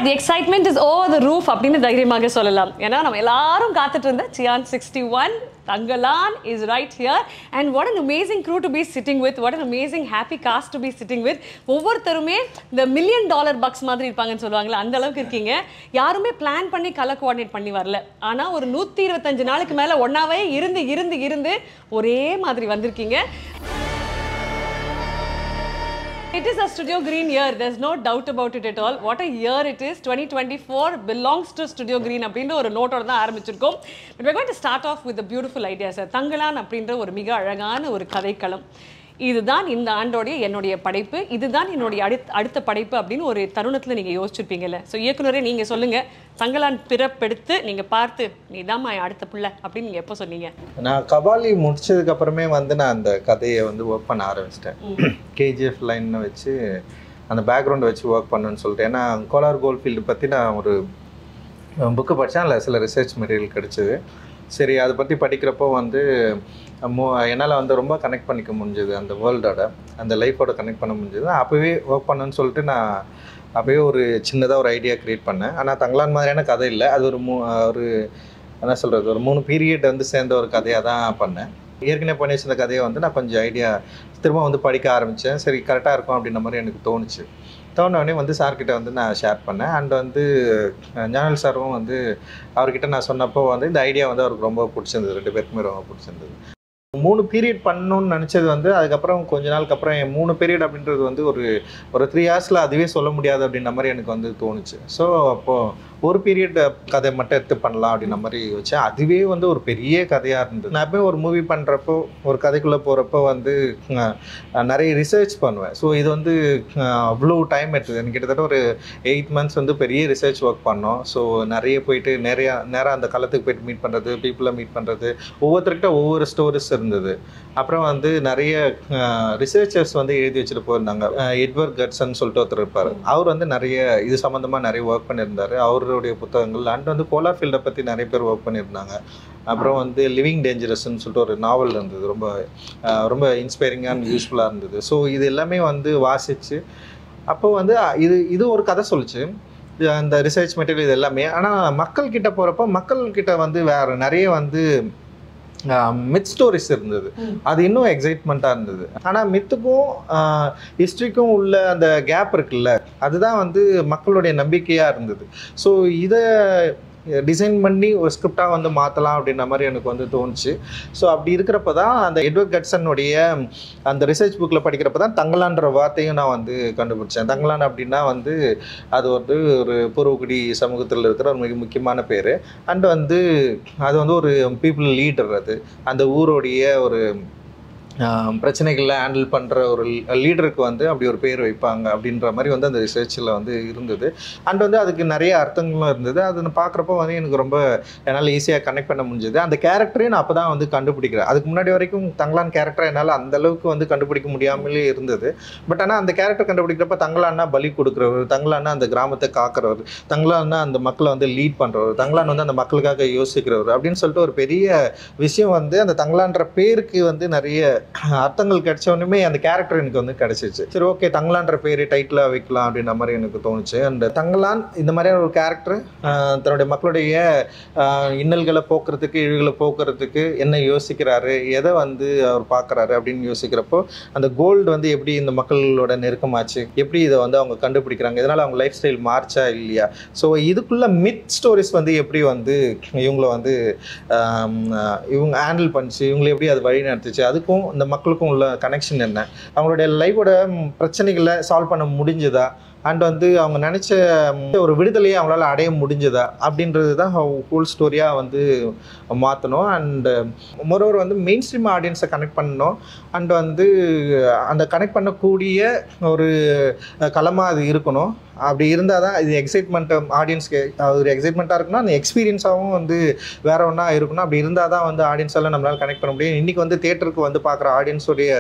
the excitement is over the roof அப்படின்னு தைரியமாக சொல்லலாம். ஏன்னா நம்ம எல்லாரும் காத்துட்டு இருந்த Chiyan 61 Tangalan is right here, and what an amazing crew to be sitting with, what an amazing happy cast to be sitting with. ஒவ்வொருத்தருமே இந்த $1 million bucks மாதிரி இருப்பாங்கன்னு சொல்லுவாங்கல்ல, அந்த அளவுக்கு இருக்கீங்க. யாருமே பிளான் பண்ணி கலர் கோஆர்டினேட் பண்ணி வரல, ஆனா ஒரு 125 நாளுக்கு மேல ஒன்னாவே இருந்து ஒரே மாதிரி வந்திருக்கீங்க. It is a Studio Green year. There's no doubt about it at all. What a year it is. 2024 belongs to Studio Green அப்படின்ற ஒரு நோட்டோட தான் ஆரம்பிச்சிருக்கோம். But we're going to start off with a beautiful idea, sir. Thangalaan அப்படின்ற ஒரு மிக அழகான ஒரு கதைக்களம். இதுதான் இந்த ஆண்டோடைய என்னுடைய படைப்பு, இதுதான் என்னுடைய அடுத்த படைப்பு அப்படின்னு ஒரு தருணத்தில் நீங்கள் யோசிச்சிருப்பீங்கல்ல. ஸோ இயக்குனரே நீங்கள் சொல்லுங்கள், தங்கலான் பிறப்பெடுத்து நீங்கள் பார்த்து நீ தான் அடுத்த பிள்ளை அப்படின்னு நீங்கள் எப்போ சொன்னீங்க? நான் கபாலி முடிச்சதுக்கப்புறமே நான் அந்த கதையை ஒர்க் பண்ண ஆரம்பிச்சிட்டேன். கேஜிஎஃப் லைன்னு வச்சு அந்த பேக்ரவுண்டை வச்சு ஒர்க் பண்ணுன்னு சொல்லிட்டு. ஏன்னா கோலார் கோல்ஃபீல்டு பற்றி நான் ஒரு புக்கு படித்தேன், அதில் சில ரிசர்ச் மெட்டீரியல் கிடச்சிது. சரி, அதை பற்றி படிக்கிறப்போ என்னால் ரொம்ப கனெக்ட் பண்ணிக்க முடிஞ்சது, அந்த வேர்ல்டோட அந்த லைஃபோட கனெக்ட் பண்ண முடிஞ்சது. அப்போவே ஒர்க் பண்ணணுன்னு சொல்லிட்டு நான் அப்போவே ஒரு சின்னதாக ஒரு ஐடியா க்ரியேட் பண்ணேன். ஆனால் தங்கலான் மாதிரியான கதை இல்லை, அது ஒரு என்ன சொல்கிறது, ஒரு 3 பீரியட் சேர்ந்த ஒரு கதையாக தான் பண்ணேன். ஏற்கனவே பண்ணி வச்சிருந்த கதையை நான் கொஞ்சம் ஐடியா திரும்ப படிக்க ஆரம்பித்தேன். சரி, கரெக்டாக இருக்கும் அப்படின்ற மாதிரி எனக்கு தோணுச்சு. தோணுனே சார்கிட்ட நான் ஷேர் பண்ணேன். அண்ட் ஞானல் சாரும் அவர்கிட்ட நான் சொன்னப்போ இந்த ஐடியா அவருக்கு ரொம்ப பிடிச்சிருந்தது, 2 பேருக்குமே ரொம்ப பிடிச்சிருந்தது. 3 பீரியட் பண்ணணும்னு நினச்சது அதுக்கப்புறம் கொஞ்ச நாளுக்கு அப்புறம் 3 பீரியட் அப்படின்றது ஒரு 3 ஹார்ஸில் அதுவே சொல்ல முடியாது அப்படின்ற மாதிரி எனக்கு தோணுச்சு. ஸோ அப்போது ஒரு பீரியட் கதை மட்டும் எடுத்து பண்ணலாம் அப்படின்ற மாதிரி வச்சேன். அதுவே ஒரு பெரிய கதையாக இருந்தது. நான் எப்போயும் ஒரு மூவி பண்ணுறப்போ, ஒரு கதைக்குள்ளே போகிறப்போ நிறைய ரிசர்ச் பண்ணுவேன். ஸோ இது அவ்வளோ டைம் எடுத்தது. எனக்கு கிட்டத்தட்ட ஒரு 8 months பெரிய ரிசர்ச் ஒர்க் பண்ணோம். ஸோ நிறைய போயிட்டு நேராக அந்த காலத்துக்கு போயிட்டு மீட் பண்ணுறது, பீப்புளை மீட் பண்ணுறது, ஒவ்வொருத்தர்கிட்ட ஒவ்வொரு ஸ்டோரிஸ் இருந்தது. அப்புறம் நிறைய ரிசர்ச்சர்ஸ் எழுதி வச்சுட்டு போயிருந்தாங்க. எட்வர்ட் கட்சன் சொல்லிட்டு ஒருத்தர் இருப்பார். அவர் நிறைய இது சம்மந்தமாக நிறைய ஒர்க் பண்ணியிருந்தார். அவருடைய புத்தகங்கள் அண்ட் கோலார் ஃபீல்டை பற்றி நிறைய பேர் ஒர்க் பண்ணியிருந்தாங்க. அப்புறம் லிவிங் டேஞ்சரஸ்ன்னு சொல்லிட்டு ஒரு நாவல் இருந்தது, ரொம்ப இன்ஸ்பைரிங்காக அண்ட் யூஸ்ஃபுல்லாக இருந்தது. ஸோ இது எல்லாமே வாசித்து அப்போ இது ஒரு கதை சொல்லிச்சு, அந்த ரிசர்ச் மெட்டீரியல் இது எல்லாமே. ஆனால் மக்கள்கிட்ட போகிறப்போ மக்கள்கிட்ட வேறு நிறைய மித் ஸ்டோரிஸ் இருந்தது. அது இன்னும் எக்ஸைட்மெண்ட்டாக இருந்தது. ஆனால் மித்துக்கும் ஹிஸ்ட்ரிக்கும் உள்ள அந்த கேப் இருக்குல்ல, அதுதான் மக்களுடைய நம்பிக்கையாக இருந்தது. ஸோ இதை டிசைன் பண்ணி ஒரு ஸ்கிரிப்டாக மாற்றலாம் அப்படின்ற மாதிரி எனக்கு தோணுச்சு. ஸோ அப்படி இருக்கிறப்ப தான் அந்த எட்வர்ட் கட்சனுடைய அந்த ரிசர்ச் புக்கில் படிக்கிறப்ப தான் தங்கலான்ற வார்த்தையும் நான் கண்டுபிடிச்சேன். தங்கலான் அப்படின்னா அது ஒரு பூர்வகுடி சமூகத்தில் இருக்கிற ஒரு மிக முக்கியமான பேர். அண்ட் அது ஒரு பீப்புள் லீடர். அது அந்த ஊருடைய ஒரு பிரச்சனைகளை ஹேண்டில் பண்ணுற ஒரு லீடருக்கு அப்படி ஒரு பேர் வைப்பாங்க அப்படின்ற மாதிரி அந்த ரிசர்ச்சில் இருந்தது. அண்ட் அதுக்கு நிறைய அர்த்தங்களும் இருந்தது. அது நான் பார்க்குறப்போ எனக்கு ரொம்ப என்னால் ஈஸியாக கனெக்ட் பண்ண முடிஞ்சது. அந்த கேரக்டரையும் நான் அப்போ தான் கண்டுபிடிக்கிறேன். அதுக்கு முன்னாடி வரைக்கும் தங்கலான் கேரக்டரை என்னால் அந்தளவுக்கு கண்டுபிடிக்க முடியாமலே இருந்தது. பட் ஆனால் அந்த கேரக்டர் கண்டுபிடிக்கிறப்ப தங்கலான்னா பலி கொடுக்குறவர், தங்கலான்னா அந்த கிராமத்தை காக்கிறவர், தங்கலான்னா அந்த மக்களை லீட் பண்ணுறவர், தங்கலான் அந்த மக்களுக்காக யோசிக்கிறவர் அப்படின்னு சொல்லிட்டு ஒரு பெரிய விஷயம் அந்த தங்கலான்ற பேருக்கு நிறைய அர்த்தங்கள் கிடைச்சவனுமே அந்த கேரக்டர் எனக்கு கிடைச்சிச்சு. சரி, ஓகே, தங்கலான்ற பேர் டைட்டிலாக வைக்கலாம் அப்படின்ற மாதிரி எனக்கு தோணுச்சு. அண்ட் தங்கலான் இந்த மாதிரியான ஒரு கேரக்டர் தன்னுடைய மக்களுடைய இன்னல்களை போக்குறதுக்கு, இழிவுகளை போக்குறதுக்கு என்ன யோசிக்கிறாரு, எதை அவர் பார்க்குறாரு அப்படின்னு யோசிக்கிறப்போ அந்த கோல்டு எப்படி இந்த மக்களோட நெருக்கமாச்சு, எப்படி இதை அவங்க கண்டுபிடிக்கிறாங்க, இதனால் அவங்க லைஃப் ஸ்டைல் மார்ச்சா இல்லையா. ஸோ இதுக்குள்ள மித் ஸ்டோரிஸ் எப்படி இவங்களை இவங்க ஹேண்டில் பண்ணிச்சு, இவங்களை எப்படி அது வழி நடத்துச்சு, அதுக்கும் இந்த மக்களுக்கும் உள்ள கனெக்ஷன் என்ன, அவங்களுடைய லைஃபோட பிரச்சனைகளை சால்வ் பண்ண முடிஞ்சதா, அண்ட் அவங்க நினச்ச ஒரு விடுதலையை அவங்களால அடைய முடிஞ்சதா அப்படின்றது தான் ஹோல் ஸ்டோரியாக மாற்றணும். அண்டு மொரோவர் மெயின் ஸ்ட்ரீம் ஆடியன்ஸை கனெக்ட் பண்ணணும். அண்ட் அந்த கனெக்ட் பண்ணக்கூடிய ஒரு களமாக அது இருக்கணும். அப்படி இருந்தால் தான் இது எக்ஸைட்மெண்ட் ஆடியன்ஸ்க்கு ஒரு எக்ஸைட்மெண்ட்டாக இருக்குன்னா அந்த எக்ஸ்பீரியன்ஸாகவும் வேற ஒன்றா இருக்கணும். அப்படி இருந்தால் தான் ஆடியன்ஸால் நம்மளால் கனெக்ட் பண்ண முடியும். இன்றைக்கி தேட்டருக்கு பார்க்குற ஆடியன்ஸுடைய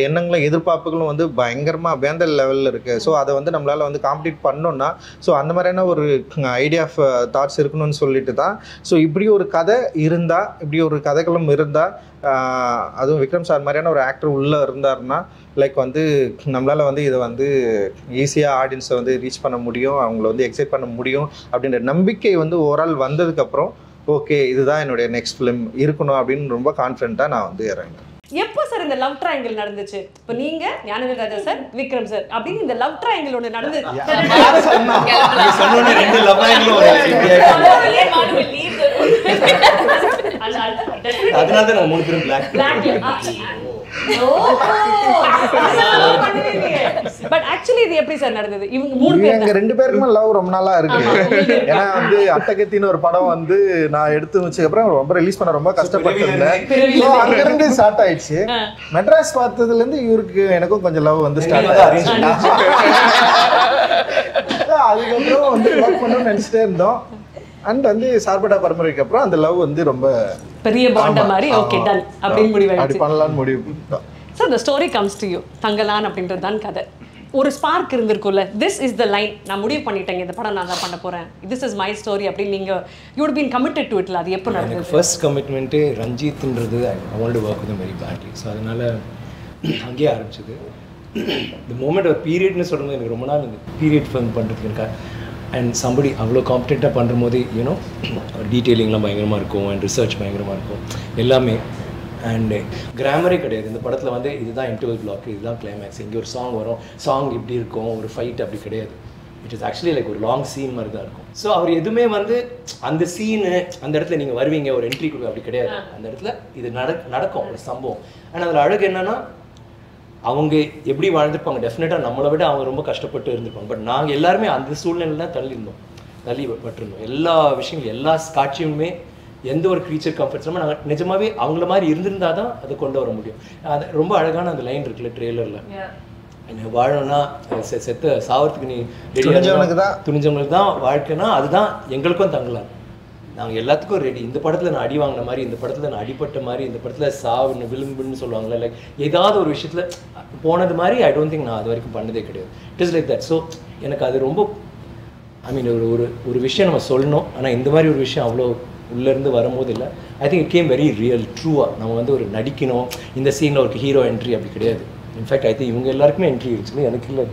எண்ணங்களும் எதிர்பார்ப்புகளும் பயங்கரமாக வேந்த லெவலில் இருக்குது. ஸோ அதை நம்மளால் காம்ப்ளீட் பண்ணோன்னா ஸோ அந்த மாதிரியான ஒரு ஐடியா ஆஃப் தாட்ஸ் இருக்கணும்னு சொல்லிட்டு தான். ஸோ இப்படி ஒரு கதை இருந்தால், இப்படி ஒரு கதைகளும் இருந்தால், அதுவும் விக்ரம் சார் மாதிரியான ஒரு ஆக்டர் உள்ளே இருந்தாருன்னா லைக் நம்மளால் இதை ஈஸியாக ஆடியன்ஸை ரீச் ரீச் பண்ண முடியும், அவங்கள வந்து எக்ஸைட் பண்ண முடியும் அப்படின்ற நம்பிக்கை வந்து ஓவரால் வந்ததுக்கப்புறம் ஓகே இதுதான் என்னுடைய நெக்ஸ்ட் ஃபிலிம் இருக்கணும் அப்படின்னு ரொம்ப கான்ஃபிடென்ட்டாக நான் வந்து இறங்கினேன். எப்போ சார் இந்த லவ் ட்ரையாங்கிள் நடந்துச்சு? இப்போ நீங்க ஞானவேல் ராஜா சார், விக்ரம் சார் அப்படின்னு இந்த லவ் ட்ரையாங்கிள் ஒன்று நடந்து அதனால தான் 3 பேரும் பிளாக். பட் ஆக்சுவலி இது எப்படி சார் நடந்தது? இவங்க 3 பேர் எங்க 2 பேருக்குமே லவ் ரொம்ப நாளா இருக்கு. ஏன்னா வந்து அட்டகத்தின்னு ஒரு படம் வந்து நான் எடுத்து வச்சதுக்கு அப்புறம் ரொம்ப ரிலீஸ் பண்ண ரொம்ப கஷ்டப்பட்டிருந்தேன். அங்க இருந்து ஸ்டார்ட் ஆயிடுச்சு. மெட்ராஸ் பார்த்ததுல இருந்து இவருக்கு எனக்கும் கொஞ்சம் லவ் வந்து ஸ்டார்ட் ஆயிடுச்சு. அதுக்கப்புறம் வந்து ஒர்க் பண்ணணும்னு நினைச்சிட்டே இருந்தோம். அண்ட் வந்து சார்பட்டா பரம்பரைக்கு அப்புறம் அந்த லவ் வந்து ரொம்ப பெரிய பாண்ட மாதிரி ஓகே டன் அப்படின்னு முடிவாயிடுச்சு. அப்படி பண்ணலாம்னு முடிவு பண்ணிட்டோம். Sir the story comes to you. Thangalaan அப்படின்றது தான் கதை. ஒரு ஸ்பார்க் இருந்திருக்கும்ல, திஸ் இஸ் த லைன், நான் முடிவு பண்ணிட்டேன் இந்த படம் நான் தான் பண்ண போறேன், திஸ் இஸ் மை ஸ்டோரி அப்படின்னு நீங்க you would been committed to இட்ல. அது எப்போ நடந்தது? ஃபர்ஸ்ட் கமிட்மெண்ட்டே ரஞ்சித்ன்றது I want to work with very badly. So அதனால அங்கேயே ஆரம்பிச்சது. இந்த மூமெண்ட் ஒரு பீரியட்னு சொல்லும்போது எனக்கு ரொம்ப நாள் இந்த பீரியட் ஃபிலிம் பண்ணுறதுக்கு இருக்கா. அண்ட் சம்படி அவ்வளோ காம்படெண்ட்டாக பண்ணும்போது யூனோ டீட்டெயிலிங்லாம் பயங்கரமாக இருக்கும், அண்ட் ரிசர்ச் பயங்கரமாக இருக்கும் எல்லாமே. அண்டு கிராமரே கிடையாது இந்த படத்தில் வந்து இதுதான் இன்டர்வல் பிளாக், இதுதான் கிளைமேக்ஸ், இங்கே ஒரு சாங் வரும், சாங் இப்படி இருக்கும், ஒரு ஃபைட் அப்படி கிடையாது. இட் இஸ் ஆக்சுவலி லைக் ஒரு லாங் சீன் மாதிரி தான் இருக்கும். ஸோ அவர் எதுவுமே வந்து அந்த சீனு அந்த இடத்துல நீங்கள் வருவீங்க ஒரு என்ட்ரி கொடுக்க அப்படி கிடையாது. அந்த இடத்துல இது நடக்கும் ஒரு சம்பவம். ஆனால் அதில் அழகு என்னென்னா அவங்க எப்படி வாழ்ந்துருப்பாங்க, டெஃபினட்டாக நம்மளை விட அவங்க ரொம்ப கஷ்டப்பட்டு இருந்திருப்பாங்க. பட் நாங்கள் எல்லாருமே அந்த சூழ்நிலை தான் தள்ளிப்பட்டிருந்தோம். எல்லா விஷயங்களும் எல்லா காட்சியுமே எந்த ஒரு க்ரீச்சர் கம்ஃபர்ட்ஸ் நம்ம நாங்கள் நிஜமாகவே அவங்கள மாதிரி இருந்திருந்தால் தான் அதை கொண்டு வர முடியும். அது ரொம்ப அழகான அந்த லைன் இருக்குல்ல ட்ரெய்லரில், என்ன வாழணும்னா செத்த சாவறதுக்கு நீ துணிஞ்சவங்களுக்கு தான் வாழ்க்கைனா அதுதான் எங்களுக்கும் தங்கலாம். நாங்கள் எல்லாத்துக்கும் ரெடி. இந்த படத்தில் நான் அடி வாங்கின மாதிரி, இந்த படத்தில் நான் அடிப்பட்ட மாதிரி, இந்த படத்தில் சாவுன்னு விளிம்புன்னு சொல்லுவாங்கள்ல, லைக் ஏதாவது ஒரு விஷயத்தில் போனது மாதிரி ஐ டோன்ட் திங்க் நான் அது வரைக்கும் பண்ணதே கிடையாது. It is like that. So எனக்கு அது ரொம்ப ஐ மீன் ஒரு விஷயம் நம்ம சொல்லணும், ஆனால் இந்த மாதிரி ஒரு விஷயம் அவ்வளோ உள்ளேருந்து வரும்போது இல்லை. I think it came very real ட்ரூவாக. நம்ம வந்து ஒரு நடிக்கணும், இந்த சீனில் ஒரு ஹீரோ என்ட்ரி அப்படி கிடையாது. இன்ஃபேக்ட் ஐ திங்க் இவங்க எல்லாருக்குமே என்ட்ரி இருந்துச்சு, எனக்கு இல்லை.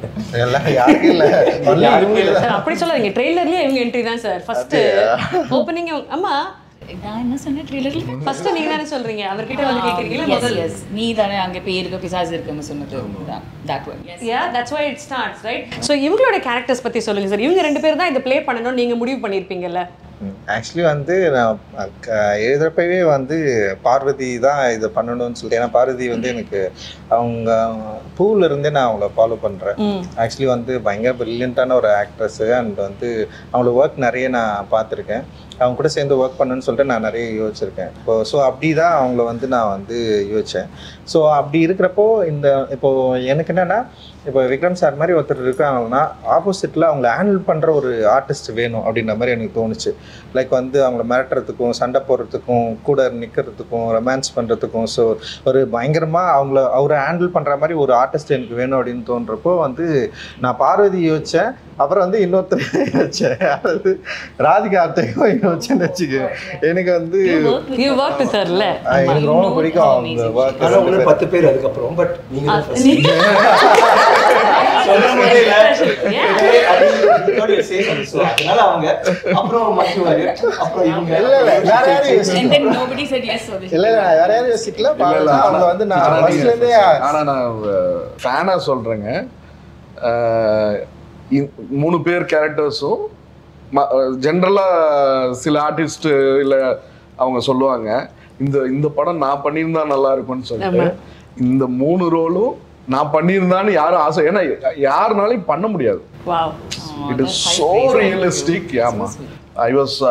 அப்படி சொல்லாதீங்க, ட்ரெய்லர்லயே இவங்க என்ட்ரி தான் சார். ஃபர்ஸ்ட் ஓப்பனிங் அம்மா நான் என்ன சொன்னேன் ட்ரெய்லர்ல? ஃபர்ஸ்ட் நீங்க தானே சொல்றீங்க, அவர்கிட்ட வந்து கேக்குறீங்க முதல்ல. எஸ் நீ தானே அங்க பேருக்கு பிசாசு இருக்குன்னு சொன்னது. that one. Yeah, that's why it starts, right? So இவங்களோட கேரக்டர்ஸ் பத்தி சொல்லுங்க சார். இவங்க 2 பேர் தான் இத ப்ளே பண்ணனும் நீங்க முடிவு பண்ணிருப்பீங்கல்ல? ஆக்சுவலி வந்து நான் எழுதுறப்பவே வந்து பார்வதி தான் இதை பண்ணணும்னு சொல்லிட்டு, ஏன்னா பார்வதி வந்து எனக்கு அவங்க பூவில் இருந்தே நான் அவங்கள ஃபாலோ பண்ணுறேன். ஆக்சுவலி வந்து பயங்கர ப்ரில்லியண்ட்டான ஒரு ஆக்ட்ரஸ்ஸு. அண்ட் வந்து அவங்களோட ஒர்க் நிறைய நான் பார்த்துருக்கேன். அவங்க கூட சேர்ந்து ஒர்க் பண்ணணும்னு சொல்லிட்டு நான் நிறைய யோசிச்சிருக்கேன். ஸோ அப்படி தான் அவங்கள வந்து நான் வந்து யோசித்தேன். ஸோ அப்படி இருக்கிறப்போ இப்போது எனக்கு என்னென்னா, இப்போ விக்ரம் சார் மாதிரி ஒருத்தர் இருக்காங்கன்னா ஆப்போசிட்டில் அவங்கள ஹேண்டில் பண்ணுற ஒரு ஆர்டிஸ்ட் வேணும் அப்படின்ற மாதிரி எனக்கு தோணுச்சு. லைக் வந்து அவங்கள மிரட்டுறதுக்கும், சண்டை போடுறதுக்கும், கூட நிற்கிறதுக்கும், ரொமான்ஸ் பண்ணுறதுக்கும், ஸோ ஒரு பயங்கரமாக அவரை ஹேண்டில் பண்ணுற மாதிரி ஒரு ஆர்டிஸ்ட் எனக்கு வேணும் அப்படின்னு தோன்றப்போ வந்து நான் பார்வதி யோசித்தேன். அப்புறம் வந்து இன்னொருத்தர் யோசித்தேன், அதாவது ராதிகா ஆப்தேக்கும் யோசிச்சேன்னு வச்சுக்கேன். எனக்கு வந்து எனக்கு ரொம்ப பிடிக்கும் அவங்க ஒர்க். 10 பேர் அதுக்கப்புறம் பட் சொல்றேங்க. 3 பேர் கேரக்டர்ஸும் ஜென்ரலா சில ஆர்டிஸ்ட் இல்ல அவங்க சொல்லுவாங்க இந்த படம் நான் பண்ணியிருந்தா நல்லா இருக்கும்னு சொல்லிட்டு, இந்த 3 ரோலும் நான் பண்ணியிருந்தான்னு யாரும் ஆசை, ஏன்னா யாருனாலையும் பண்ண முடியாது. It is so realistic. Yeah,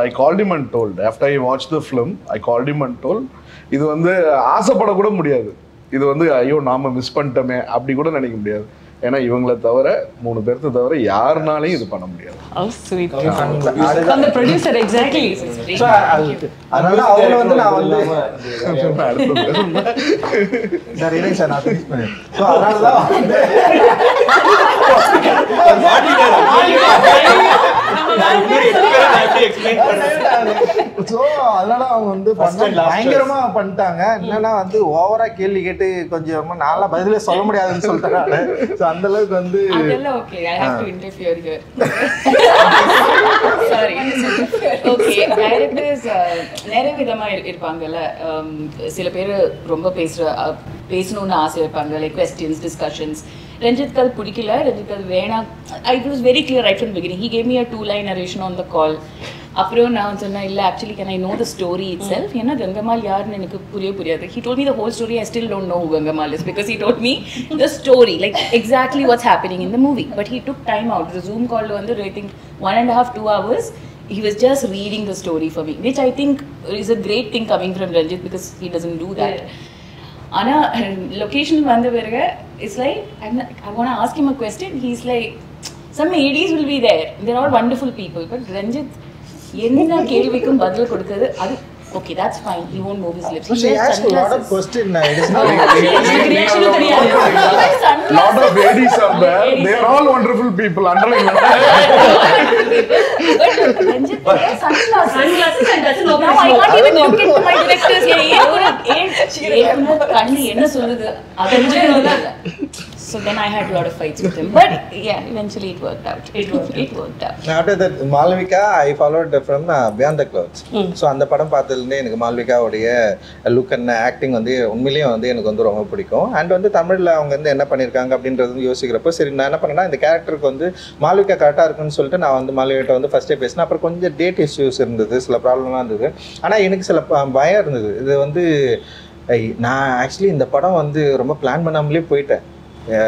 I called him and told. After I watched the film, I called him and told. இது வந்து ஆசைப்பட கூட முடியாது. இது வந்து ஐயோ நாம மிஸ் பண்ணிட்டோமே அப்படி கூட நினைக்க முடியாது. ஏன்னா இவங்களை தவிர 3 பேர்த்த தவிர யாருனாலையும் இது பண்ண முடியாது. அந்த ப்ரொடியூசர் எக்ஸாக்ட்லி. அதனால அவங்க வந்து நான் வந்து சார் இல்லை சார் நான் ஃபினிஷ் பண்ணேன். ஸோ அதனால தான் ஸோ அதனால அவங்க வந்து பயங்கரமா பண்ணிட்டாங்க. என்னன்னா வந்து ஓவரா கேள்வி கேட்டு கொஞ்சம் நாளா பதிலே சொல்ல முடியாதுன்னு சொல்லிட்டாங்க. ஸோ அந்த அளவுக்கு வந்து அதெல்லாம் okay. I have to interfere here. Sorry. Okay, directors நிறைய விதமா இருப்பாங்கல்ல. சில பேர் ரொம்ப பேசணும்னு ஆசை இருப்பாங்க, லைக் கொஸ்டின்ஸ், டிஸ்கஷன்ஸ். ரஞ்சித் அது பிடிக்கல, ரஞ்சித் அது வேணாம். It was very clear right from beginning. He gave me a 2-line narration on the call. அப்புறம் நான் சொன்னேன், இல்லை actually can I know the story itself. ஏன்னா கங்கம்மாள் யாருன்னு எனக்கு புரியாது. He told me the whole story. I still don't know who Gangammal is because he told me the story, like exactly what's happening in the movie. But he took time out. Zoom காலில் வந்து I think 1.5-2 hours he was just reading the story for me, which I think is a great thing coming from Ranjit because he doesn't do that. Ana location vanda verga, it's like I want to ask him a question. He's like, some ADs will be there, they're all wonderful people, but Ranjit enna kelvikkum badal kodukadhu adu okay, that's fine. He won't move his lips. She asked a lot of questions. It is not lot of ladies are there. They are all wonderful people. Underline. But Ranjit wears sunglasses and doesn't know. Now I can't even look into my directors. Kanni enna solludu adanje illa. So then I had a lot of fights with him. But yeah, eventually it worked out. It worked out. After that, Malvika, I followed from Beyond the Clouds. So அந்த படம் பார்த்ததுலேருந்தே எனக்கு மால்விகாவுடைய look and acting வந்து உண்மையிலேயே வந்து எனக்கு வந்து ரொம்ப பிடிக்கும். அண்ட் வந்து தமிழில் அவங்க வந்து என்ன பண்ணியிருக்காங்க அப்படின்றது வந்து யோசிக்கிறப்போ சரி நான் என்ன பண்ணேன்னா இந்த கேரக்டருக்கு வந்து மால்விகா கரெக்டாக இருக்குன்னு சொல்லிட்டு நான் வந்து மால்விகிட்ட வந்து ஃபஸ்ட்டே பேசினேன். அப்புறம் கொஞ்சம் டேட் இஷ்யூஸ் இருந்தது, சில ப்ராப்ளம்லாம் இருந்தது. ஆனால் எனக்கு சில பயம் இருந்தது. இது வந்து நான் ஆக்சுவலி இந்த படம் வந்து ரொம்ப பிளான் பண்ணாமலே போயிட்டேன்.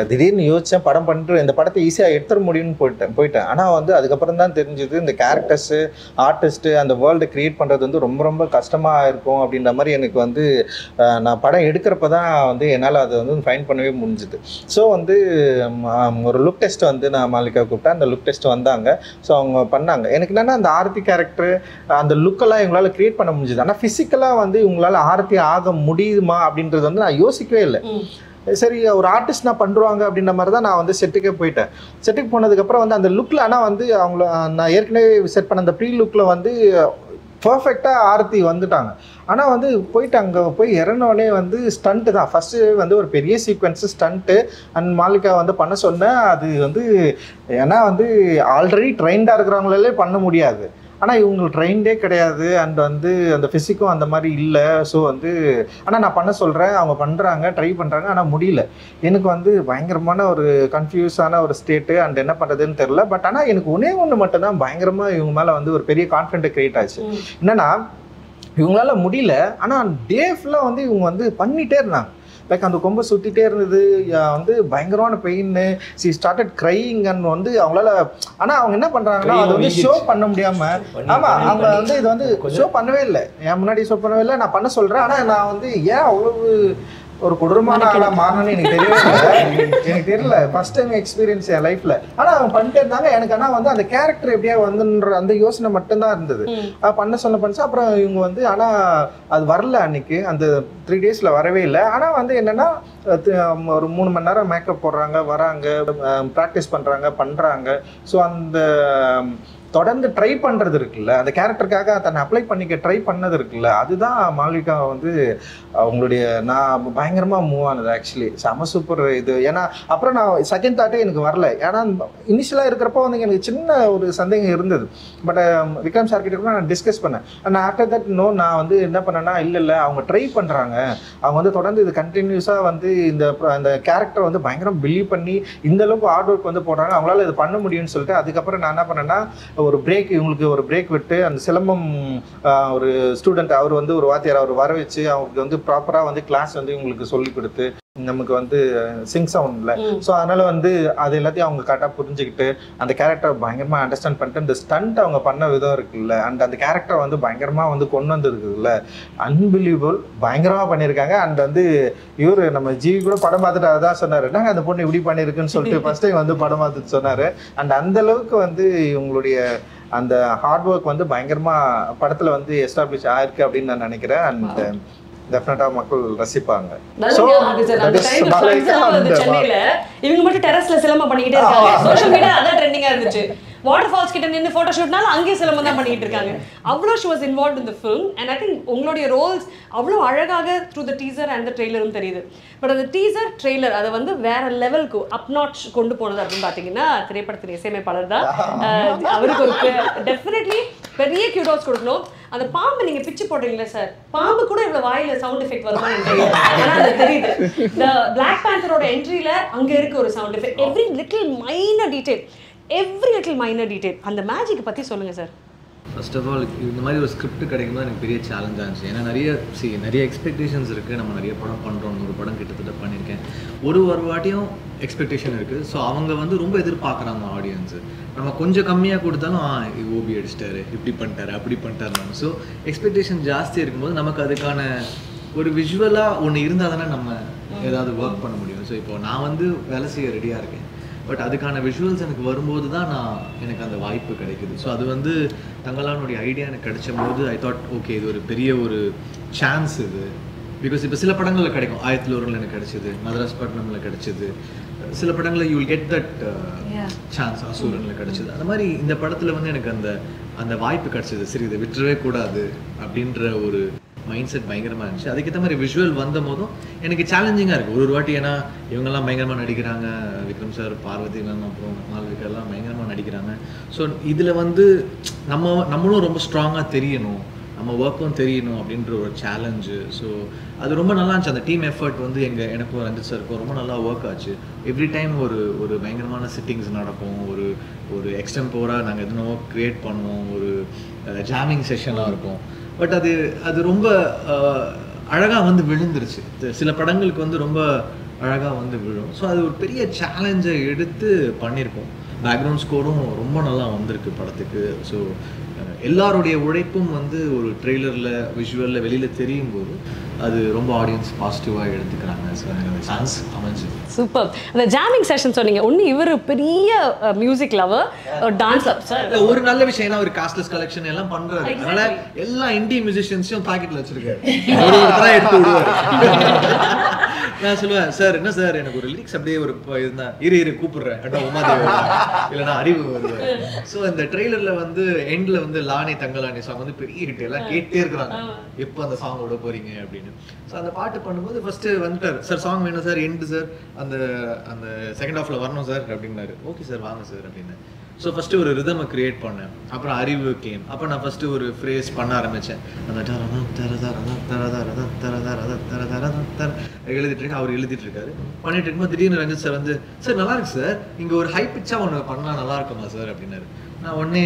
திடீர்னு யோசித்தேன், படம் பண்ணிட்டு இந்த படத்தை ஈஸியாக எடுத்துட முடியும்னு போயிட்டேன். ஆனால் வந்து அதுக்கப்புறம் தான் தெரிஞ்சுது இந்த கேரக்டர்ஸு, ஆர்டிஸ்ட்டு, அந்த வேர்ல்டு க்ரியேட் பண்ணுறது வந்து ரொம்ப ரொம்ப கஷ்டமாக இருக்கும் அப்படின்ற மாதிரி எனக்கு வந்து நான் படம் எடுக்கிறப்ப தான் வந்து என்னால் அதை வந்து ஃபைன் பண்ணவே முடிஞ்சுது. ஸோ வந்து ஒரு லுக் டெஸ்ட் வந்து நான் மாலிகா கூப்பிட்டேன். அந்த லுக் டெஸ்ட் வந்தாங்க. ஸோ அவங்க பண்ணாங்க. எனக்கு என்னென்னா அந்த ஆரத்தி கேரக்டரு அந்த லுக்கெல்லாம் இவங்களால் க்ரியேட் பண்ண முடிஞ்சுது. ஆனால் ஃபிசிக்கலாக வந்து இவங்களால் ஆரத்தி ஆக முடியுமா அப்படின்றது வந்து நான் யோசிக்கவே இல்லை. சரி ஒரு ஆர்டிஸ்ட் நான் பண்ணுறாங்க அப்படின்ற மாதிரி தான் நான் வந்து செட்டுக்கே போயிட்டேன். செட்டுக்கு போனதுக்கப்புறம் வந்து அந்த லுக்கில் ஆனால் வந்து அவங்கள நான் ஏற்கனவே செட் பண்ண அந்த ப்ரீ லுக்கில் வந்து பர்ஃபெக்டாக ஆரத்தி வந்துட்டாங்க. ஆனால் வந்து போயிட்டு அங்கே போய் இறங்கினோடனே வந்து ஸ்டண்ட்டு தான் ஃபஸ்ட்டு வந்து ஒரு பெரிய சீக்வன்ஸு ஸ்டண்ட்டு அண்ட் மாலிகா வந்து பண்ண சொன்னேன். அது வந்து ஏன்னா வந்து ஆல்ரெடி ட்ரெயின்டாக இருக்கிறவங்களாலே பண்ண முடியாது. ஆனால் இவங்க ட்ரெயின்டே கிடையாது. அண்ட் வந்து அந்த ஃபிசிக்கும் அந்த மாதிரி இல்லை. ஸோ வந்து ஆனால் நான் பண்ண சொல்கிறேன், அவங்க பண்ணுறாங்க, ட்ரை பண்ணுறாங்க, ஆனால் முடியல. எனக்கு வந்து பயங்கரமான ஒரு கன்ஃபியூஸான ஒரு ஸ்டேட்டு. அண்ட் என்ன பண்ணுறதுன்னு தெரில. பட் ஆனால் எனக்கு ஒன்று மட்டும்தான் பயங்கரமாக இவங்க மேலே வந்து ஒரு பெரிய கான்ஃபிடென்ட் க்ரியேட் ஆச்சு. என்னென்னா இவங்களால முடியல, ஆனால் டே ஃபுல்லாக வந்து இவங்க வந்து பண்ணிகிட்டே இருந்தாங்க. லைக் அந்த கொம்பை சுற்றிட்டே இருந்தது, வந்து பயங்கரமான பெயின்னு. சி ஸ்டார்டட் க்ரையிங் அண்ட் வந்து அவங்களால. ஆனால் அவங்க என்ன பண்ணுறாங்கன்னா அது வந்து ஷோ பண்ண முடியாமல். ஆமாம், அவங்க வந்து இது வந்து ஷோ பண்ணவே இல்லை. என் முன்னாடி ஷோ பண்ணவே இல்லை. நான் பண்ண சொல்கிறேன். ஆனால் நான் வந்து ஏன் அவ்வளவு ஒரு கொடூரமான ஆளாக மாறணும்னு எனக்கு தெரியவே இல்லை. எனக்கு தெரியல, ஃபர்ஸ்ட் டைம் எக்ஸ்பீரியன்ஸ் என் லைஃப்பில். ஆனால் அவங்க பண்ணிட்டே இருந்தாங்க. எனக்கு ஆனால் வந்து அந்த கேரக்டர் எப்படியா வந்துன்ற அந்த யோசனை மட்டும்தான் இருந்தது. பண்ண பண்ணிச்சு. அப்புறம் இவங்க வந்து ஆனால் அது வரல அன்னைக்கு, அந்த 3 days வரவே இல்லை. ஆனால் வந்து என்னென்னா ஒரு 3 மணி நேரம் மேக்கப் போடுறாங்க, வராங்க, ப்ராக்டிஸ் பண்ணுறாங்க. ஸோ அந்த தொடர்ந்து ட்ரை பண்ணுறது இருக்குல்ல, அந்த கேரக்டருக்காக தன்னை அப்ளை பண்ணிக்க ட்ரை பண்ணது இருக்குல்ல, அதுதான் மால்விகா வந்து அவங்களுடைய நான் பயங்கரமாக மூவ் ஆனது. ஆக்சுவலி செம சூப்பர் இது. ஏன்னா அப்புறம் நான் செகண்ட் தாட்டே எனக்கு வரல. ஏன்னா இனிஷியலாக இருக்கிறப்போ வந்து எனக்கு சின்ன ஒரு சந்தேகம் இருந்தது. பட் விக்ரம் சார் கிட்ட கூட நான் டிஸ்கஸ் பண்ணேன். நான் ஆஃப்டர் தட் நான் வந்து என்ன பண்ணேன்னா இல்லை அவங்க ட்ரை பண்ணுறாங்க, அவங்க வந்து தொடர்ந்து இது கண்டினியூஸாக வந்து இந்த கேரக்டர் வந்து பயங்கரம் பிலீவ் பண்ணி இந்தளவுக்கு ஹார்ட் ஒர்க் வந்து போடுறாங்க, அவங்களால இது பண்ண முடியும்னு சொல்லிட்டு அதுக்கப்புறம் நான் என்ன பண்ணேன்னா ஒரு பிரேக், இவங்களுக்கு ஒரு பிரேக் விட்டு அந்த சிலம்பம் ஒரு ஸ்டூடெண்ட் அவர் வந்து ஒரு வாத்தியார் அவர் வர வச்சு அவங்களுக்கு வந்து ப்ராப்பராக வந்து கிளாஸ் வந்து இவங்களுக்கு சொல்லி கொடுத்து நமக்கு வந்து சிங் சவுண்ட்ல. ஸோ அதனால வந்து அது எல்லாத்தையும் அவங்க கரெக்டாக புரிஞ்சுக்கிட்டு அந்த கேரக்டரை பயங்கரமாக அண்டர்ஸ்டாண்ட் பண்ணிட்டு இந்த ஸ்டண்ட் அவங்க பண்ண விதம் இருக்குல்ல, அண்ட் அந்த கேரக்டரை வந்து பயங்கரமாக வந்து கொண்டு வந்திருக்குதுல்ல, அன்பிலீவபிள், பயங்கரமாக பண்ணியிருக்காங்க. அண்ட் வந்து இவர் நம்ம ஜிவி கூட படம் பார்த்துட்டு அதான் சொன்னார், நாங்கள் அந்த பொண்ணு இப்படி பண்ணியிருக்குன்னு சொல்லிட்டு ஃபர்ஸ்ட் டைம் வந்து படம் பார்த்துட்டு சொன்னார். அண்ட் அந்த அளவுக்கு வந்து இவங்களுடைய அந்த ஹார்ட் ஒர்க் வந்து பயங்கரமாக படத்தில் வந்து எஸ்டாப்ளிஷ் ஆயிருக்கு அப்படின்னு நான் நினைக்கிறேன். அண்ட் டெஃபினட்டா மக்கள் ரசிப்பாங்க. சென்னையில இவங்க மட்டும் டெரஸ்ல சிலம்பம் பண்ணிக்கிட்டே இருக்காங்க. சோஷியல் மீடியா அதான் ட்ரெண்டிங்கா இருந்துச்சு. வாட்டர் ஃபால்ஸ் கிட்ட நின்று ஃபோட்டோ ஷூட்னால அங்கேயே சிலம்பம் தான் பண்ணிட்டு இருக்காங்க. அவ்வளோ she was involve in the film. And I think உங்களுடைய ரோல்ஸ் அவ்வளோ அழகாக through the teaser and the ட்ரெய்லரும் தெரியுது. பட் அந்த டீசர் ட்ரெய்லர் அதை வந்து வேற லெவலுக்கு அப் நாட்ச் கொண்டு போனது அப்படின்னு பார்த்தீங்கன்னா திரைப்படத்தின் இசையமைப்பாளர் தான். அவருக்கு ஒரு டெஃபினெட்லி பெரிய கியூடோஸ் கொடுக்கணும். அந்த பாம்பு நீங்க பிச்சு போடுறீங்களா சார், பாம்பு கூட இவ்வளவு வாயில சவுண்ட் எஃபெக்ட் வருமா எனக்கு ஆனா அது தெரியுது. இந்த பிளாக் பேந்தரோட என்ட்ரியில அங்க இருக்கு ஒரு sound effect. Every little minor detail அந்த மேஜிக் பத்தி சொல்லுங்க சார். ஃபர்ஸ்ட் ஆஃப் ஆல் இந்த மாதிரி ஒரு ஸ்கிரிப்ட் கிடைக்கும்போது எனக்கு பெரிய சேலஞ்சாக இருந்துச்சு. ஏன்னா நிறைய எக்ஸ்பெக்டேஷன்ஸ் இருக்குது. நம்ம நிறைய படம் பண்ணுறோம், ஒரு படம் கிட்டத்தட்ட பண்ணியிருக்கேன். ஒரு வாட்டியும் எக்ஸ்பெக்டேஷன் இருக்குது. ஸோ அவங்க வந்து ரொம்ப எதிர்பார்க்குறாங்க ஆடியன்ஸு. நம்ம கொஞ்சம் கம்மியாக கொடுத்தாலும் ஓபி அடிச்சிட்டாரு, இப்படி பண்ணிட்டாரு, அப்படி பண்ணிட்டாரு. ஸோ எக்ஸ்பெக்டேஷன் ஜாஸ்தி இருக்கும்போது நமக்கு அதுக்கான ஒரு விஷுவலாக ஒன்று இருந்தால் தானே நம்ம ஏதாவது ஒர்க் பண்ண முடியும். ஸோ இப்போ நான் வந்து வேலை செய்ய ரெடியாக இருக்கேன். பட் அதுக்கான விஷுவல்ஸ் எனக்கு வரும்போது தான் எனக்கு அந்த வாய்ப்பு கிடைக்குது. ஸோ அது வந்து தங்கலானுடைய ஐடியா எனக்கு கிடைச்ச போது ஐ தாட் ஓகே இது ஒரு பெரிய ஒரு சான்ஸ் இது. பிகாஸ் இப்போ சில படங்களில் கிடைக்கும். 1001 எனக்கு கிடைச்சிது, மதராஸ் பட்டினமில் கிடைச்சிது, சில படங்களில் you will get that chance. அசூரனில் கிடைச்சிது. அந்த மாதிரி இந்த படத்தில் வந்து எனக்கு அந்த வாய்ப்பு கிடைச்சிது. சரி இதை விட்டுறவே கூடாது அப்படின்ற ஒரு மைண்ட் செட் பயங்கரமாக இருந்துச்சு. அதுக்கேற்ற மாதிரி விஷுவல் வந்த போதும் எனக்கு சேலஞ்சிங்காக இருக்குது. ஒரு வாட்டி ஏன்னா இவங்கெல்லாம் பயங்கரமாக நடிக்கிறாங்க, விக்ரம் சார், பார்வதி மேம், அப்புறம் மால்விகாலாம் பயங்கரமாக நடிக்கிறாங்க. ஸோ இதில் வந்து நம்மளும் ரொம்ப ஸ்ட்ராங்காக தெரியணும், நம்ம ஒர்க்கும் தெரியணும் அப்படின்ற ஒரு சேலஞ்சு. ஸோ அது ரொம்ப நல்லா இருந்துச்சு. அந்த டீம் எஃபர்ட் வந்து எனக்கும் ரஞ்சித் சாருக்கும் ரொம்ப நல்லா ஒர்க் ஆச்சு. எவ்ரி டைம் ஒரு பயங்கரமான சிட்டிங்ஸ் நடக்கும். ஒரு எக்ஸ்டெம்போராக நாங்கள் எதுனோ க்ரியேட் பண்ணுவோம். ஒரு ஜாமிங் செஷனாக இருக்கும். பட் அது ரொம்ப அழகாக வந்து விழுந்துருச்சு. சில படங்களுக்கு வந்து ரொம்ப அழகாக வந்து விழும். ஸோ அது ஒரு பெரிய சேலஞ்சை எடுத்து பண்ணியிருக்கோம். பேக்ரவுண்ட் ஸ்கோரும் ரொம்ப நல்லா வந்திருக்கு படத்துக்கு. ஸோ எல்லாருடைய உழைப்பும் வந்து ஒரு ட்ரெய்லரில் விஷுவலில் வெளியில் தெரியும் போது அது ரொம்ப ஆடியன்ஸ் பாசிட்டிவாக எடுத்துக்கிறாங்க. ஸோ எனக்கு அந்த சான்ஸ் அமைஞ்சு சூப்பர். அந்த ஜாமிங் செஷன் சொன்னீங்க. ஒன்று இவர் பெரிய மியூசிக் லவர், டான்ஸ் சார். ஒரு நல்ல விஷயம் ஒரு காஸ்ட்லெஸ் கலெக்ஷன் எல்லாம் பண்றாரு. அதனால எல்லா இந்திய மியூசிஷியன்ஸையும் பாக்கெட்ல வச்சிருக்காரு. எடுத்து விடுவாரு. நான் சொல்லுவேன் சார் என்ன சார் எனக்கு ஒரு லிரிக்ஸ் அப்படியே ஒரு இருந்தா இரு கூப்பிடுறேன் உமாதேவி இல்லைன்னா அறிவு வருவார். ஸோ இந்த ட்ரெய்லர்ல வந்து எண்ட்ல வந்து லானே தங்கலானே சாங் வந்து பெரிய ஹிட், எல்லாம் கேட்டே இருக்கிறாங்க எப்போ அந்த சாங் விட போறீங்க அப்படின்னு. ஸோ அந்த பாட்டு பண்ணும்போது ஃபர்ஸ்ட் வந்துட்டார் சார் சாங் வேணும் சார், எண்டு சார் அந்த செகண்ட் ஹாஃப்ல வரணும் சார் அப்படின்னாரு. ஓகே சார் வாங்க சார் அப்படின்னு. ஸோ ஃபஸ்ட்டு ஒரு ரிதமை க்ரியேட் பண்ணேன். அப்புறம் அறிவு கேம். அப்போ நான் ஃபஸ்ட்டு ஒரு ஃப்ரேஸ் பண்ண ஆரம்பித்தேன். அந்த எழுதிட்டு இருக்கேன், அவர் எழுதிட்டு இருக்காரு. பண்ணிட்டு இருக்கும்போது திடீர்னு ரஞ்சித் சார் வந்து சார் நல்லா இருக்கு சார், இங்கே ஒரு ஹை பிச்சாக ஒன்று பண்ணால் நல்லா இருக்குமா சார் அப்படின்னாரு. நான் உடனே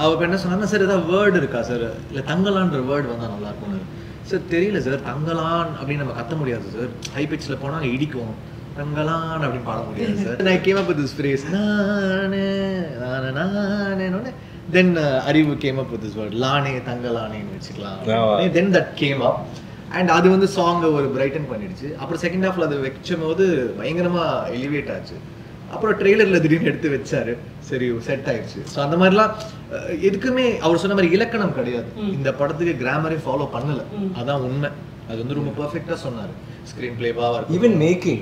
அவர் என்ன சொன்னாங்கன்னா சார் ஏதாவது வேர்டு இருக்கா சார், இல்லை தங்கலான்ற வேர்டு வந்தால் நல்லா இருக்கும்னாரு. சார் தெரியல சார், தங்கலான் அப்படின்னு நம்ம கத்த முடியாது சார், ஹை பிச்சில் போனால் அங்கே இடிக்கும், தங்கலான் அப்படின்னு பாட முடியாது சார். நான் came up with this phrase நானே then Arivu came up with this word லானே தங்கலானேன்னு வச்சுக்கலாம். Then that came up and அது வந்து சாங்கை ஒரு பிரைட்டன் பண்ணிடுச்சு. அப்புறம் செகண்ட் ஹாஃப்ல அது வச்சும் போது பயங்கரமா எலிவேட் ஆச்சு. அப்புறம் ட்ரெய்லர்ல திடீர்னு எடுத்து வச்சாரு, சரி செட் ஆயிடுச்சு. ஸோ அந்த மாதிரிலாம் எதுக்குமே அவர் சொன்ன மாதிரி இலக்கணம் கிடையாது. இந்த படத்துக்கு கிராமரே ஃபாலோ பண்ணல, அதான் உண்மை. அது வந்து ரொம்ப பெர்ஃபெக்ட்டா சொன்னாரு. ஸ்கிரீன் பிளேவா இருக்கு, ஈவன் மேக்கிங்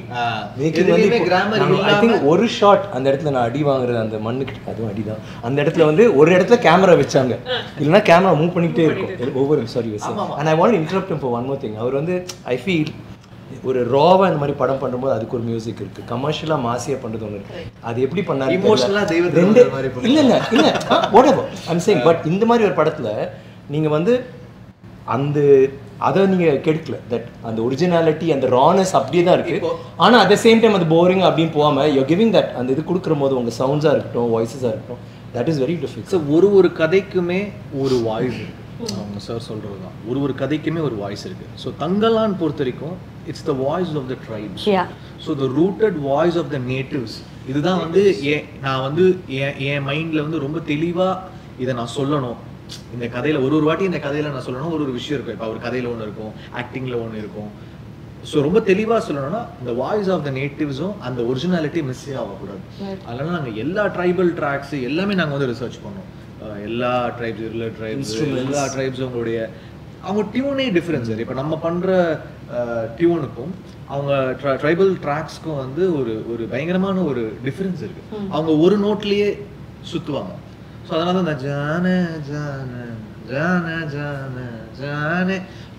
வந்து கிராமர் இல்ல. ஐ திங்க் ஒரு ஷாட் அந்த இடத்துல நான் அடி வாங்குறது அந்த மண்ணுக்கு, அதுவும் அடிதான். அந்த இடத்துல வந்து ஒரு இடத்துல கேமரா வச்சாங்க, இல்லைன்னா கேமரா மூவ் பண்ணிக்கிட்டே இருக்கும் ஒவ்வொரு sorry. And I want to interrupt him for one more thing. அவர் வந்து ஐ ஃபீல் ஒரு ராவா இந்த மாதிரி படம் பண்ணும்போது அதுக்கு ஒரு மியூசிக் இருக்கு, கமர்ஷியலா மாசியா பண்றது ஒன்று இருக்கு. அது எப்படி பண்ணாரு இமோஷனலா தெய்வத்தை மாதிரி இல்ல whatever I'm saying. பட் இந்த மாதிரி ஒரு படத்துல நீங்க வந்து அந்த அதை நீங்க கெடுக்கல. தட் அந்த ஒரிஜினாலிட்டி அந்த ரானஸ் அப்படியே தான் இருக்கு. ஆனா அட் த சேம் டைம் அது போரிங் அப்படின்னு போகாம யூ கிவிங் தட் அந்த இது கொடுக்குற போது உங்க சவுண்ட்ஸா இருக்கட்டும், வாய்ஸஸா இருக்கட்டும், that is very difficult. So ஒரு கதைக்குமே ஒரு வாய்ஸ் இருக்கு. அவங்க சார் சொல்றது தான், ஒரு கதைக்குமே ஒரு வாய்ஸ் இருக்கு. ஸோ தங்கலான் பொறுத்த வரைக்கும் it's the voice of the tribes. So the rooted voice of the natives. இதுதான் வந்து நான் வந்து என் மைண்ட்ல வந்து ரொம்ப தெளிவா இதை நான் சொல்லணும். இந்த கதையில ஒரு வாட்டி இந்த கதையில நான் சொல்லணும், ஒரு விஷயம் இருக்கும். இப்போ ஒரு கதையில ஒன்று இருக்கும், ஆக்டிங்ல ஒன்று இருக்கும். ஸோ ரொம்ப தெளிவாக சொல்லணும்னா இந்த வாய்ஸ் ஆஃப் த நேட்டிவ்ஸும் அந்த ஒரிஜினாலிட்டி மிஸ்ஸே ஆகக்கூடாது. அதனால நாங்கள் எல்லா ட்ரைபல் ட்ராக்ஸ் எல்லாமே நாங்கள் வந்து ரிசர்ச் பண்ணோம். எல்லா ட்ரைப்ஸ், இருளர் ட்ரைப்ஸ், எல்லா ட்ரைப்ஸும் அவங்க டியூனே டிஃப்ரென்ஸ். இப்போ நம்ம பண்ணுற டியூனுக்கும் அவங்க ட்ரைபல் ட்ராக்ஸ்க்கும் வந்து ஒரு பயங்கரமான ஒரு டிஃப்ரென்ஸ் இருக்கு. அவங்க ஒரு நோட்லேயே சுற்றுவாங்க. ஸோ அதனால தான் இந்த ஜான ஜான ஜான ஜான ஜானே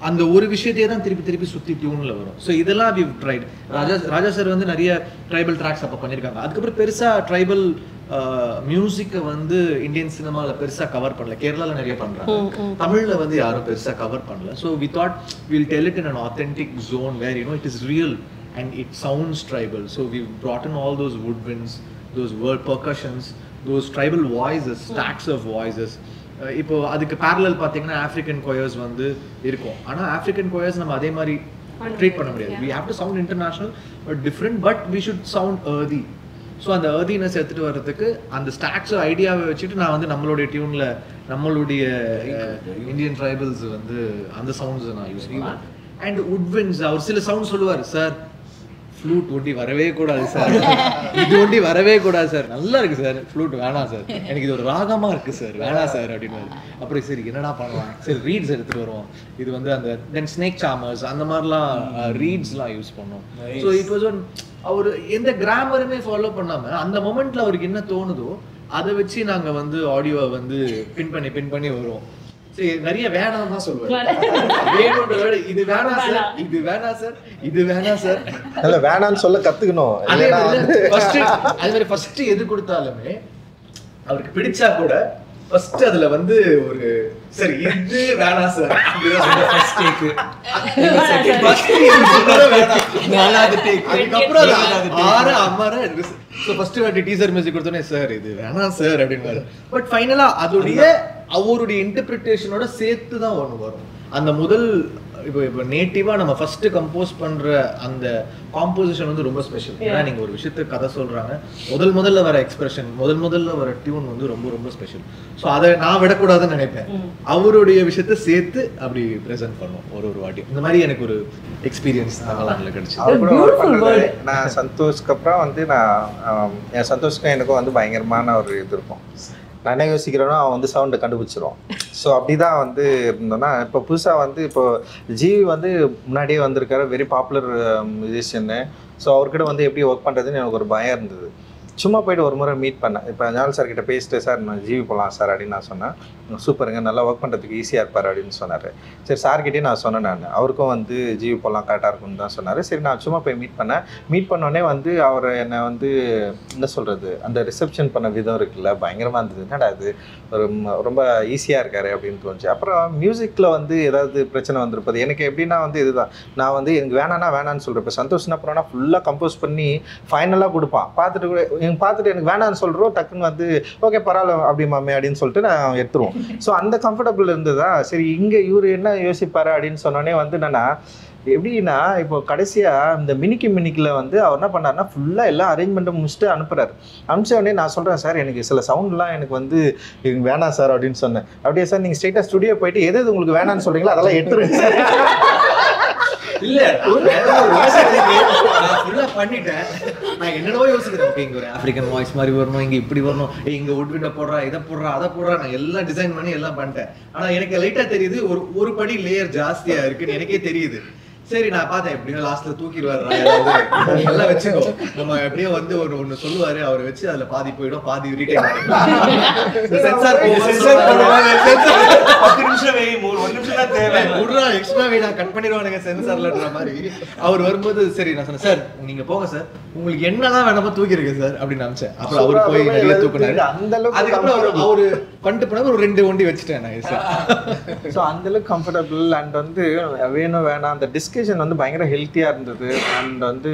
அந்த ஒரு விஷயத்தையே தான் திருப்பி திருப்பி சுற்றி டியூனில் வரும். ஸோ இதெல்லாம் வி ட்ரைட். ராஜா சார் வந்து நிறைய ட்ரைபல் ட்ராக்ஸ் அப்போ பண்ணியிருக்காங்க. அதுக்கப்புறம் பெருசாக ட்ரைபல் மியூசிக்கை வந்து இந்தியன் சினிமாவில் பெருசாக கவர் பண்ணல. கேரளாவில் நிறைய பண்ணுறாங்க, தமிழில் வந்து யாரும் பெருசாக கவர் பண்ணல. So we thought will tell it in an authentic zone where you know it is real and it sounds tribal. So we've brought in all those woodwinds, those word percussions, those tribal voices, stacks of voices. இப்போ அதுக்கு parallel பார்த்தீங்கன்னா African choirs வந்து இருக்கும். ஆனால் African choirs நம்ம அதே மாதிரி treat பண்ண முடியாது. we have to sound international but different, but we should sound earthy. So அந்த earthiness எடுத்துகிட்டு வர்றதுக்கு அந்த ஸ்டாக்ஸ் ஐடியாவை வச்சுட்டு நான் வந்து நம்மளுடைய டியூனில் நம்மளுடைய இந்தியன் ட்ரைபல்ஸ் வந்து அந்த சவுண்ட்ஸ் நான் யூஸ் பண்ணுவேன். அண்ட் woodwinds அவர் சில சவுண்ட் சொல்லுவார், சார் ஃப்ளூட் ஒண்டி வரவே கூடாது சார், இது ஒண்டி வரவே கூடாது சார், நல்லா இருக்கு சார் ஃப்ளூட் வேணாம் சார், எனக்கு இது ஒரு ராகமா இருக்கு சார் வேணாம் சார் அப்படின்னு. அப்புறம் சரி என்னடா பண்ணலாம், சரி ரீட்ஸ் எடுத்துட்டு வருவோம். இது வந்து அந்த தென் ஸ்னேக் சாமர்ஸ் அந்த மாதிரிலாம் ரீட்ஸ்லாம் யூஸ் பண்ணோம். So it was one hour எந்த கிராமருமே ஃபாலோ பண்ணாம அந்த மொமெண்ட்ல அவருக்கு என்ன தோணுதோ அதை வச்சு நாங்க வந்து ஆடியோவை வந்து பின் பண்ணி வருவோம். சரி நிறைய வேணாம் தான் சொல்லுவேன். வேணும்ன்றத இது வேணாம் சார், இது வேணாம் சார், இது வேணாம் சார், இல்ல வேணாம்னு சொல்ல கத்துக்கணும். அதே மாதிரி ஃபர்ஸ்ட் எது கொடுத்தாலுமே அவருக்கு பிடிச்சா கூட ஃபர்ஸ்ட் அதுல வந்து ஒரு சரி இது வேணாம் சார் ஃபர்ஸ்ட் டேக், ஃபர்ஸ்ட் இது சொன்னத வேணாம் நாலாவது டேக், அதுக்கப்புறம் ஆறு அம்மாரா ஸோ ஃபர்ஸ்ட் வாட்டி டீசர் மியூசிக் கொடுத்தோன்னே சார் இது வேணாம் சார் அப்படின்னு. பட் ஃபைனலா அதோடைய அவருடைய இன்டர்பிரிட்டேஷனோட சேர்த்து தான் ஒன்று வரும். அந்த முதல் இப்போ நேட்டிவா நம்ம ஃபர்ஸ்ட் கம்போஸ் பண்ற அந்த காம்போசிஷன் வந்து ரொம்ப ஸ்பெஷல். ஏன்னா நீங்க ஒரு விஷயத்துக்கு கதை சொல்றாங்க, முதல்ல வர எக்ஸ்பிரஷன், முதல்ல வர டியூன் வந்து ரொம்ப ரொம்ப ஸ்பெஷல். ஸோ அதை நான் விடக்கூடாதுன்னு நினைப்பேன். அவருடைய விஷயத்த சேர்த்து அப்படி ப்ரெசென்ட் பண்ணும் ஒரு வாட்டி. இந்த மாதிரி எனக்கு ஒரு எக்ஸ்பீரியன்ஸ் தமிழ்நாட்டில் கிடைச்சு. நான் சந்தோஷ்க்கு அப்புறம் வந்து நான் என் சந்தோஷ்க்கும் எனக்கும் வந்து பயங்கரமான ஒரு இது இருக்கும். நான் என்ன யோசிக்கிறேன்னா அவன் வந்து சவுண்டை கண்டுபிடிச்சிருவான். ஸோ அப்படி தான் வந்து இருந்தோன்னா இப்போ புதுசாக வந்து இப்போ ஜிவி வந்து முன்னாடியே வந்திருக்காரு, வெரி பாப்புலர் மியூசிஷியன்னு. ஸோ அவர்கிட்ட வந்து எப்படி ஒர்க் பண்ணுறதுன்னு எனக்கு ஒரு பயம் இருந்தது. சும்மா போய்ட்டு ஒரு முறை மீட் பண்ணேன். இப்போ ஞால் சார் கிட்ட பேசிட்டு சார் நான் ஜிவி போகலாம் சார் அப்படின்னு நான் சொன்னேன். சூப்பருங்க நல்லா ஒர்க் பண்ணுறதுக்கு ஈஸியாக இருப்பார் அப்படின்னு சொன்னார். சரி சார்கிட்டே நான் சொன்னேன், நான் அவருக்கும் வந்து ஜிவி போகலாம் கரெக்டாக இருக்கும்னு தான் சொன்னார். சரி நான் சும்மா போய் மீட் பண்ணேன். மீட் பண்ணோடனே வந்து அவர் என்னை வந்து என்ன சொல்கிறது அந்த ரிசப்ஷன் பண்ண விதம் இருக்குல்ல பயங்கரமாக இருந்தது. என்னடா அது ஒரு ரொம்ப ஈஸியாக இருக்காரு அப்படின்னு தோணுச்சு. அப்புறம் மியூசிக்கில் வந்து ஏதாவது பிரச்சனை வந்திருப்பது எனக்கு எப்படின்னா வந்து இதுதான், நான் வந்து எனக்கு வேணான்னு சொல்கிறேன். சந்தோஷம் அப்புறம்னா ஃபுல்லாக கம்போஸ் பண்ணி ஃபைனலாக கொடுப்பான். பார்த்துட்டு எனக்கு வேணான்னு சொல்கிறோம், டக்குன்னு வந்து ஓகே பரவாயில்ல அப்படி மாமே அப்படின்னு சொல்லிட்டு நான் எடுத்துருவோம். ஸோ அந்த கம்ஃபர்டபுள் இருந்ததா. சரி இங்கே இவர் என்ன யோசிப்பாரு அப்படின்னு சொன்னோடனே வந்து என்னன்னா எப்படின்னா இப்போ கடைசியாக இந்த மினிக்கில் வந்து அவர் என்ன பண்ணாருன்னா ஃபுல்லாக எல்லா அரேஞ்ச்மெண்ட்டும் முடிச்சுட்டு அனுப்புறாரு. அனுப்பிச்ச உடனே நான் சொல்கிறேன் சார் எனக்கு சில சவுண்ட்லாம் எனக்கு வந்து வேணாம் சார் அப்படின்னு சொன்னேன். அப்படியே சார் நீங்கள் ஸ்ட்ரெயிட்டாக ஸ்டுடியோ போயிட்டு எது உங்களுக்கு வேணான்னு சொல்கிறீங்களோ அதெல்லாம் எடுத்துருங்க சார். இல்ல பண்ணிட்டேன். நான் என்னடோ யோசிக்கிறேன், இங்க ஒரு ஆப்பிரிக்கன் வாய்ஸ் மாதிரி வரணும், இங்க இப்படி வரணும், இங்க உட்விண்ட போடுறா இதை போடுறா அதை போடுறா, நான் எல்லாம் டிசைன் பண்ணி எல்லாம் பண்ணிட்டேன். ஆனா எனக்கு லைட்டா தெரியுது ஒரு படி லேயர் ஜாஸ்தியா இருக்குன்னு எனக்கே தெரியுது. சரி நான் பார்த்தேன் எப்படின்னா லாஸ்ட்ல தூக்கிடுவாரு எல்லாம் வச்சுக்கோ, நம்ம எப்படியோ வந்து ஒன்னு சொல்லுவாரு அவரை வச்சு அதுல பாதி போயிடும் பாதி retain censor extra weight cut பண்ணிடுவானுங்க சென்சார்லன்ற மாதிரி. அவர் வரும்போது சரி நான் சொன்னேன் சார் நீங்க போங்க சார் உங்களுக்கு என்னதான் வேணாமோ தூக்கிருக்கு சார் அப்படின்னு நினைச்சேன். அப்புறம் அவரு போய் நிறைய தூக்குனாரு. அதுக்கப்புறம் அவரு பண்ணிட்டு போனாரு, ஒரு 2 ஒண்டி வச்சுட்டேன் நான் சார். ஸோ அந்த அளவுக்கு கம்ஃபர்டபுள் அண்ட் வந்து வேணும் வேணாம் அந்த டிஸ்கஷன் வந்து பயங்கர ஹெல்த்தியாக இருந்தது. அண்ட் வந்து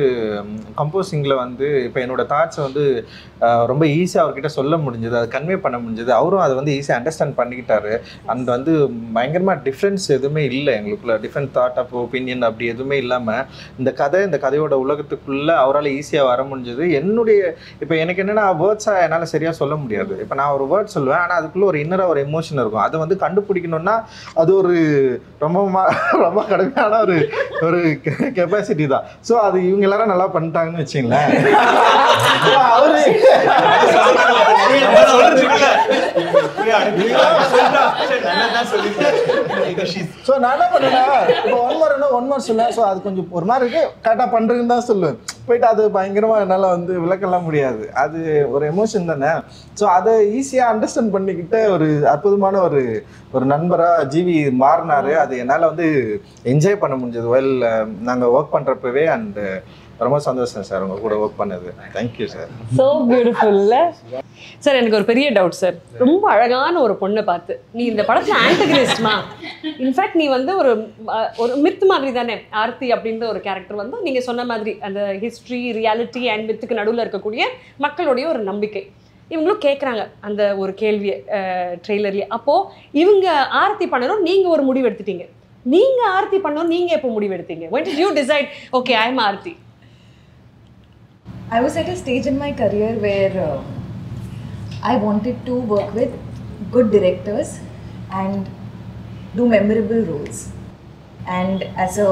கம்போசிங்கில் வந்து இப்போ என்னோட தாட்ஸை வந்து ரொம்ப ஈஸியாக அவர்கிட்ட சொல்ல முடிஞ்சது, அதை கன்வே பண்ண முடிஞ்சது. அவரும் அதை வந்து ஈஸியாக அண்டர்ஸ்டாண்ட் பண்ணிக்கிட்டாரு. அண்ட் வந்து பயங்கரமாக டிஃப்ரென்ஸ் எதுவுமே இல்லை எங்களுக்குள்ள, டிஃப்ரெண்ட் தாட் ஆஃப் ஒப்பீனியன் அப்படி எதுவுமே இல்லாமல் இந்த கதையோட உலகத்துக்குள்ளே அவரால் ஈஸியாக வர முடிஞ்சது. என்னுடைய இப்போ எனக்கு என்னென்னா வேர்ட்ஸாக என்னால் சரியாக சொல்ல முடியாது. இப்போ நான் ஒரு வேர்ட் சொல்லுவேன், ஆனால் அதுக்குள்ளே ஒரு இன்னராக ஒரு எமோஷன் இருக்கும். அதை வந்து கண்டுபிடிக்கணும்னா அது ஒரு ரொம்ப கடுமையான ஒரு கெப்பாசிட்டி தான். ஸோ அது இவங்க எல்லாரும் நல்லா பண்ணிட்டாங்கன்னு வச்சுங்களேன். நான் என்ன பண்ணேன்னா இப்போ ஒன் மார் சொல்லுவேன். ஸோ அது கொஞ்சம் ஒரு மாதிரி இருக்கு கரெக்டாக பண்ணுறதுன்னு தான் சொல்லுவேன். போயிட்டு அது பயங்கரமாக என்னால் வந்து விளக்கலாம் முடியாது. அது ஒரு எமோஷன் தானே. ஸோ அதை ஈஸியாக அண்டர்ஸ்டாண்ட் பண்ணிக்கிட்ட ஒரு அற்புதமான ஒரு நண்பராக ஜிவி மாறினார். அது என்னால் வந்து என்ஜாய் பண்ண முடிஞ்சது வெல் நாங்கள் ஒர்க் பண்ணுறப்பவே. அண்ட் ரொம்ப சந்தோஷம் சார் உங்கள் கூட ஒர்க் பண்ணது. Thank you sir. ஸோ பியூட்டிஃபுல்ல சார். எனக்கு ஒரு பெரிய டவுட் சார். ரொம்ப அழகான ஒரு பொண்ணை பார்த்து நீ இந்த படத்தில் ஆன்டகனிஸ்ட்மா, இன்ஃபேக்ட் நீ வந்து ஒரு மித் மாதிரி தானே ஆர்த்தி அப்படின்ற ஒரு கேரக்டர் வந்து நீங்கள் சொன்ன மாதிரி அந்த ஹிஸ்ட்ரி ரியாலிட்டி அண்ட் மித்துக்கு நடுவில் இருக்கக்கூடிய மக்களுடைய ஒரு நம்பிக்கை. இவங்களும் கேட்குறாங்க அந்த ஒரு கேள்வியை ட்ரெய்லர்லேயே. அப்போது இவங்க ஆர்த்தி பண்ணணும், நீங்கள் ஒரு முடிவு எடுத்துட்டீங்க. நீங்கள் ஆர்த்தி பண்ணணும், நீங்கள் எப்போ முடிவு எடுத்தீங்க? when did you decide okay I am Aarthi? I was at a stage in my career where I wanted to work with good directors and do memorable roles. And as a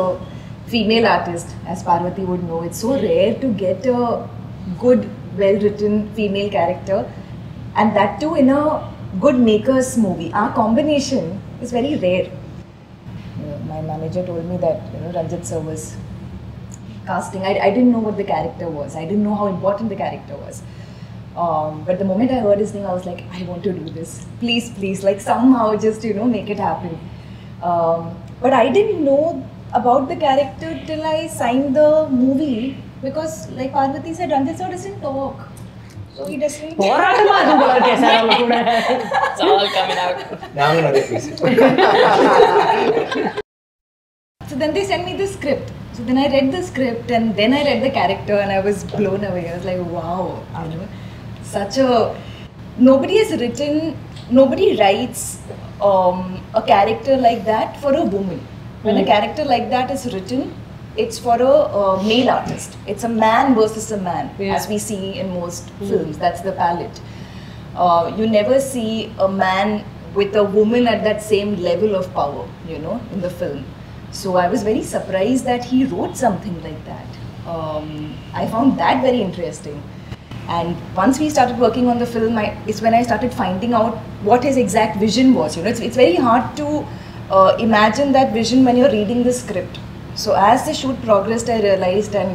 female artist, as Parvati would know, it's so rare to get a good, well-written female character, and that too in a good maker's movie. Our combination is very rare. My manager told me that Ranjit sir was casting. I didn't know what the character was. I didn't know how important the character was. But the moment I heard his name, I was like, I want to do this. Please, please, like somehow just, make it happen. But I didn't know about the character till I signed the movie because, like Parvati said, Ranjit sir doesn't talk. So he doesn't. It's all coming out. So then they sent me the script. So then I read the script and then I read the character and I was blown away. I was like, wow, such a... Nobody writes a character like that for a woman. When a character like that is written, it's for a male artist. It's a man versus a man, as we see in most films. That's the palette. You never see a man with a woman at that same level of power, in the film. So I was very surprised that he wrote something like that. I found that very interesting. And once we started working on the film, it's when I started finding out what his exact vision was. It's very hard to imagine that vision when you're reading the script. So as the shoot progressed, I realized, and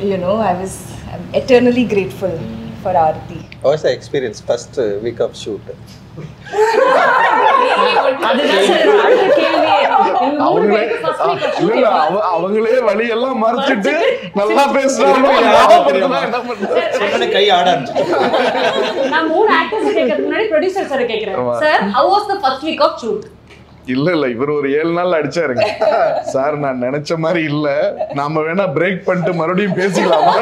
I'm eternally grateful for Aarti. How was the experience first week of shoot? அவங்களே வழியெல்லாம் மறைச்சிட்டு நல்லா பேசுறாங்க. கை ஆட நான் 3 actors கேக்குறதுக்கு முன்னாடி producer sir கேக்குறேன். Sir how was the first week of shoot? இல்ல இவர் ஒரு 7 நாள் அடிச்சாருங்க. சார் நான் நினைச்ச மாதிரி இல்ல, நாம வேணா பிரேக் பண்ணிட்டு மறுபடியும் பேசிக்கலாமா?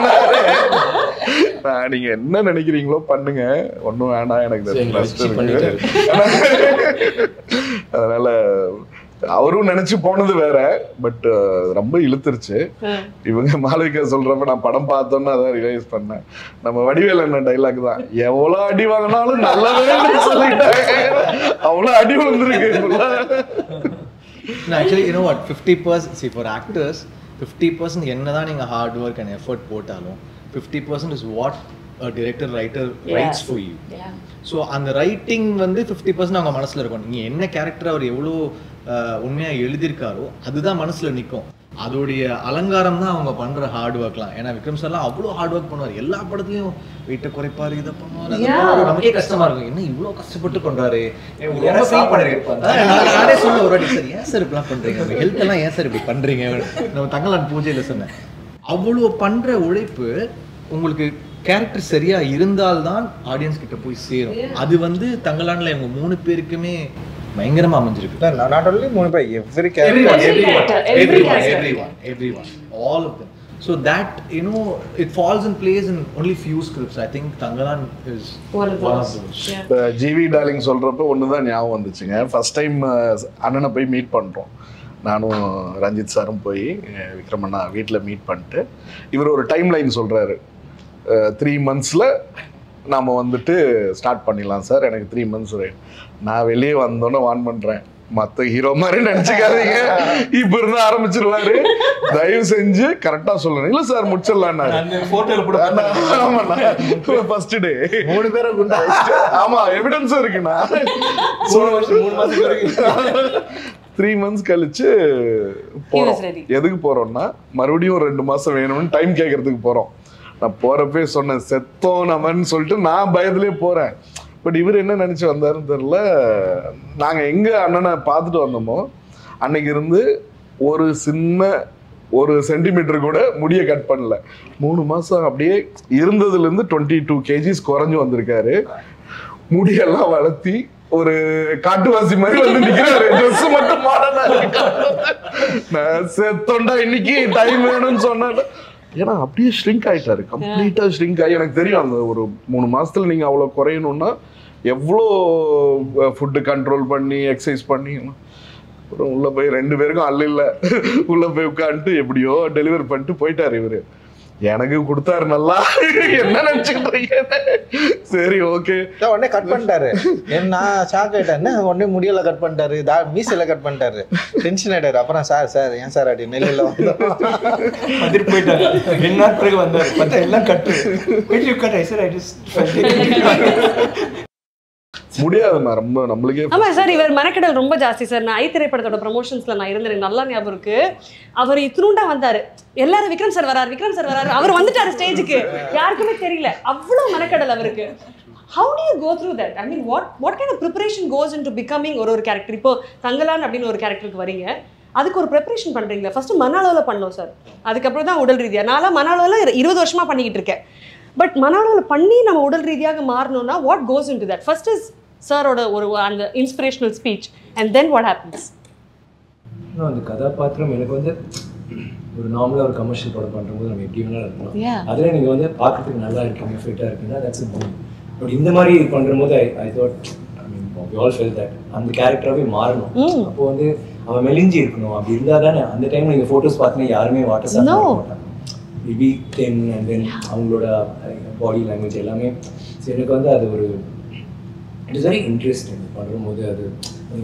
நீங்க என்ன நினைக்கிறீங்களோ பண்ணுங்க, ஒன்னும் வேணாம், எனக்கு அதனால அவரும் நினைச்சு போனது வேற. பட் ரொம்ப இழுத்துருச்சு. இவங்க மாளவிகா சொல்றப்ப நான் படம் பார்த்தோன்னு அதான் ரியலைஸ் பண்ணேன். நம்ம வடிவேல் என்ன டைலாக் தான், எவ்வளவு அடி வாங்கினாலும் நல்லவே சொல்லிட்டாங்க, அவ்வளவு அடி வந்துருக்கு. Actually, 50%, see, for actors 50% என்னதான் நீங்க ஹார்ட் ஒர்க் அண்ட் எஃபர்ட் போட்டாலும் 50% is what a director writer writes for you. So அந்த ரைட்டிங் வந்து 50% அவங்க மனசில் இருக்கும். நீங்கள் என்ன கேரக்டர் அவர் எவ்வளோ உண்மையாக எழுதியிருக்காரோ அதுதான் மனசில் நிற்கும். அதோடைய அலங்காரம் தான் அவங்க பண்ணுற ஹார்ட் ஒர்க்லாம். ஏன்னா விக்ரம் சார்லாம் அவ்வளோ ஹார்ட் ஒர்க் பண்ணுவார். எல்லா படத்துலையும் வெயிட்டை குறைப்பார், இதை பண்ணுவார். நமக்கே கஷ்டமாக இருக்கும், என்ன இவ்வளோ கஷ்டப்பட்டு பண்ணுறாரு. நானே சொல்ல ஒரு வாட்டி, சார் ஏன் சார் இப்படிலாம் பண்ணுறீங்க, நம்ம ஹெல்த் எல்லாம் ஏன் சார் இப்படி பண்ணுறீங்க, நம்ம தங்கலான் பூஜையில் சொன்னேன். அவ்வளோ பண்ணுற உழைப்பு உங்களுக்கு கேரக்டர் சரியா இருந்தால்தான் ஆடியன்ஸ் கிட்ட போய் சேரும். அது வந்து தங்கலான்ல இவங்க 3 பேருக்குமே பயங்கரமா அமைஞ்சிருக்கு. not only 3 பேர், everyone, all of them. So that it falls in place in only few scripts. I think Tangalan is one of those. GV darling சொல்றப்ப ஒண்ணுதான் ஞாபகம் வந்துச்சுங்க. ஃபர்ஸ்ட் டைம் அண்ணனை போய் மீட் பண்றோம். நானும் ரஞ்சித் சாரும் போய் விக்ரமண்ணா வீட்டில் மீட் பண்ணிட்டு இவர் ஒரு டைம் லைன் சொல்றாரு. 3 monthsல நாம் வந்துட்டு ஸ்டார்ட் பண்ணிடலாம் சார், எனக்கு 3 months ரைட். நான் வெளியே வந்தோன்னே வான் பண்ணுறேன், மற்ற ஹீரோ மாதிரி நினச்சிக்காதீங்க, இப்போ இருந்து ஆரம்பிச்சிருவாரு, தயவு செஞ்சு கரெக்டாக சொல்லணும். இல்லை சார் முடிச்சிடலான்னா ஃபர்ஸ்ட் டே 3 பேரை ஆமாம் எவிடன்ஸும் இருக்குண்ணா. 3 மாதம் வரைக்கும் 3 months கழிச்சு போறோம். எதுக்கு போறோம்னா மறுபடியும் 2 மாசம் வேணும்னு டைம் கேட்கறதுக்கு போறோம். நான் போறப்பே சொன்னேன் செத்தோம் நம்மன்னு சொல்லிட்டு நான் பயத்திலே போறேன். பட் இவர் என்ன நினைச்சு வந்தாருன்னு தெரியல. நாங்க எங்க அண்ணனை பார்த்துட்டு வந்தோமோ அன்னைக்கு இருந்து ஒரு சின்ன 1 சென்டிமீட்டர் கூட முடிய கட் பண்ணல. 3 மாசம் அப்படியே இருந்ததுல இருந்து 22 kgs குறைஞ்சு வந்திருக்காரு. முடியெல்லாம் வளர்த்தி ஒரு காட்டுவாசி மாதிரி வந்து நிக்கிறாரு. ட்ரெஸ் மட்டும் மாடனா நான் செத்தோண்டா இன்னைக்கு டைம் வேணும்னு சொன்னேன். ஏன்னா அப்படியே ஷ்ரிங்க் ஆயிட்டாரு, கம்ப்ளீட்டா ஷ்ரிங்க் ஆகி. எனக்கு தெரியும் அந்த ஒரு 3 மாசத்துல நீங்க அவ்வளவு குறையணும்னா எவ்வளோ ஃபுட்டு கண்ட்ரோல் பண்ணி எக்ஸசைஸ் பண்ணி. அப்புறம் உள்ள போய் 2 பேருக்கும் அல்ல உள்ள போய் உட்காந்துட்டு எப்படியோ டெலிவரி பண்ணிட்டு போயிட்டாரு இவரு. எனக்கு கொடுத்தாரு நல்லா. என்ன நினைச்சுக்கிட்டு சரி ஓகே உடனே கட் பண்ணிட்டாரு. நான் ஷாக் ஆயிட்டேன். உடனே முடியல கட் பண்ணிட்டாரு, மீசையில கட் பண்ணிட்டாரு. டென்ஷன் ஆயிட்டாரு. அப்புறம் சார் ஏன் சார் அப்படி நெல்லில வந்துட்டு போயிட்டாரு. 2 நாள் பிறகு வந்தாரு. பார்த்தா எல்லாம் கட்டு முடியாதுமா ரொம்ப நம்மளுக்கே. ஆமா சார், இவர் மெனக்கெடல் ரொம்ப ஜாஸ்தி சார். நான் திரைப்படத்தோட ப்ரமோஷன்ஸ்ல நான் இருந்தேன், நல்லா ஞாபகம் இருக்கு. அவர் இத்தினூண்டா வந்தாரு, எல்லாரும் விக்ரம் சார் வராரு, அவர் வந்துட்டாரு ஸ்டேஜுக்கு, யாருக்குமே தெரியல. அவ்வளவு மெனக்கெடல் அவருக்கு. How do you go through that? I mean, what kind of preparation goes into becoming ஒரு கேரக்டர்? இப்போ தங்கலான் அப்படின்னு ஒரு கேரக்டருக்கு வரீங்க, அதுக்கு ஒரு ப்ரிப்பரேஷன் பண்றீங்களா? ஃபர்ஸ்ட் மன அளவில் பண்ணோம் சார், அதுக்கப்புறம் தான் உடல் ரீதியாக. நான் மன அளவில் 20 வருஷமா பண்ணிக்கிட்டு இருக்கேன். பட் மன அளவில் பண்ணி நம்ம உடல் ரீதியாக மாறணும்னா what goes into that? First is சாரோட ஒரு அந்த inspirational speech and then what happens? அந்த கதாபாத்திரம் எனக்கு வந்து ஒரு நார்மலாக ஒரு கமர்ஷியல் படம் பண்ணும்போது நம்ம எப்படி வேணாலும் இருக்கலாம். அதில் நீங்கள் வந்து பார்க்கறதுக்கு நல்லா இருக்கீங்க, ஃபிட்டாக இருக்குன்னா தட்ஸ் இட். பட் இந்த மாதிரி பண்ணும்போது I thought, I mean we all felt that அந்த கேரக்டராகவே மாறணும். அப்போ வந்து அவன் மெலிஞ்சி இருக்கணும். அப்படி இருந்தால் தானே அந்த டைம் நீங்கள் ஃபோட்டோஸ் பார்த்தீங்கன்னா யாருமே வாட்டர் சாப்பிட மாட்டாங்க. மேபி 10 அண்ட் தென் அவங்களோட பாடி லாங்குவேஜ் எல்லாமே. ஸோ எனக்கு வந்து அது ஒரு இட் இஸ் வெரி இன்ட்ரெஸ்டிங். பண்ணும்போது அது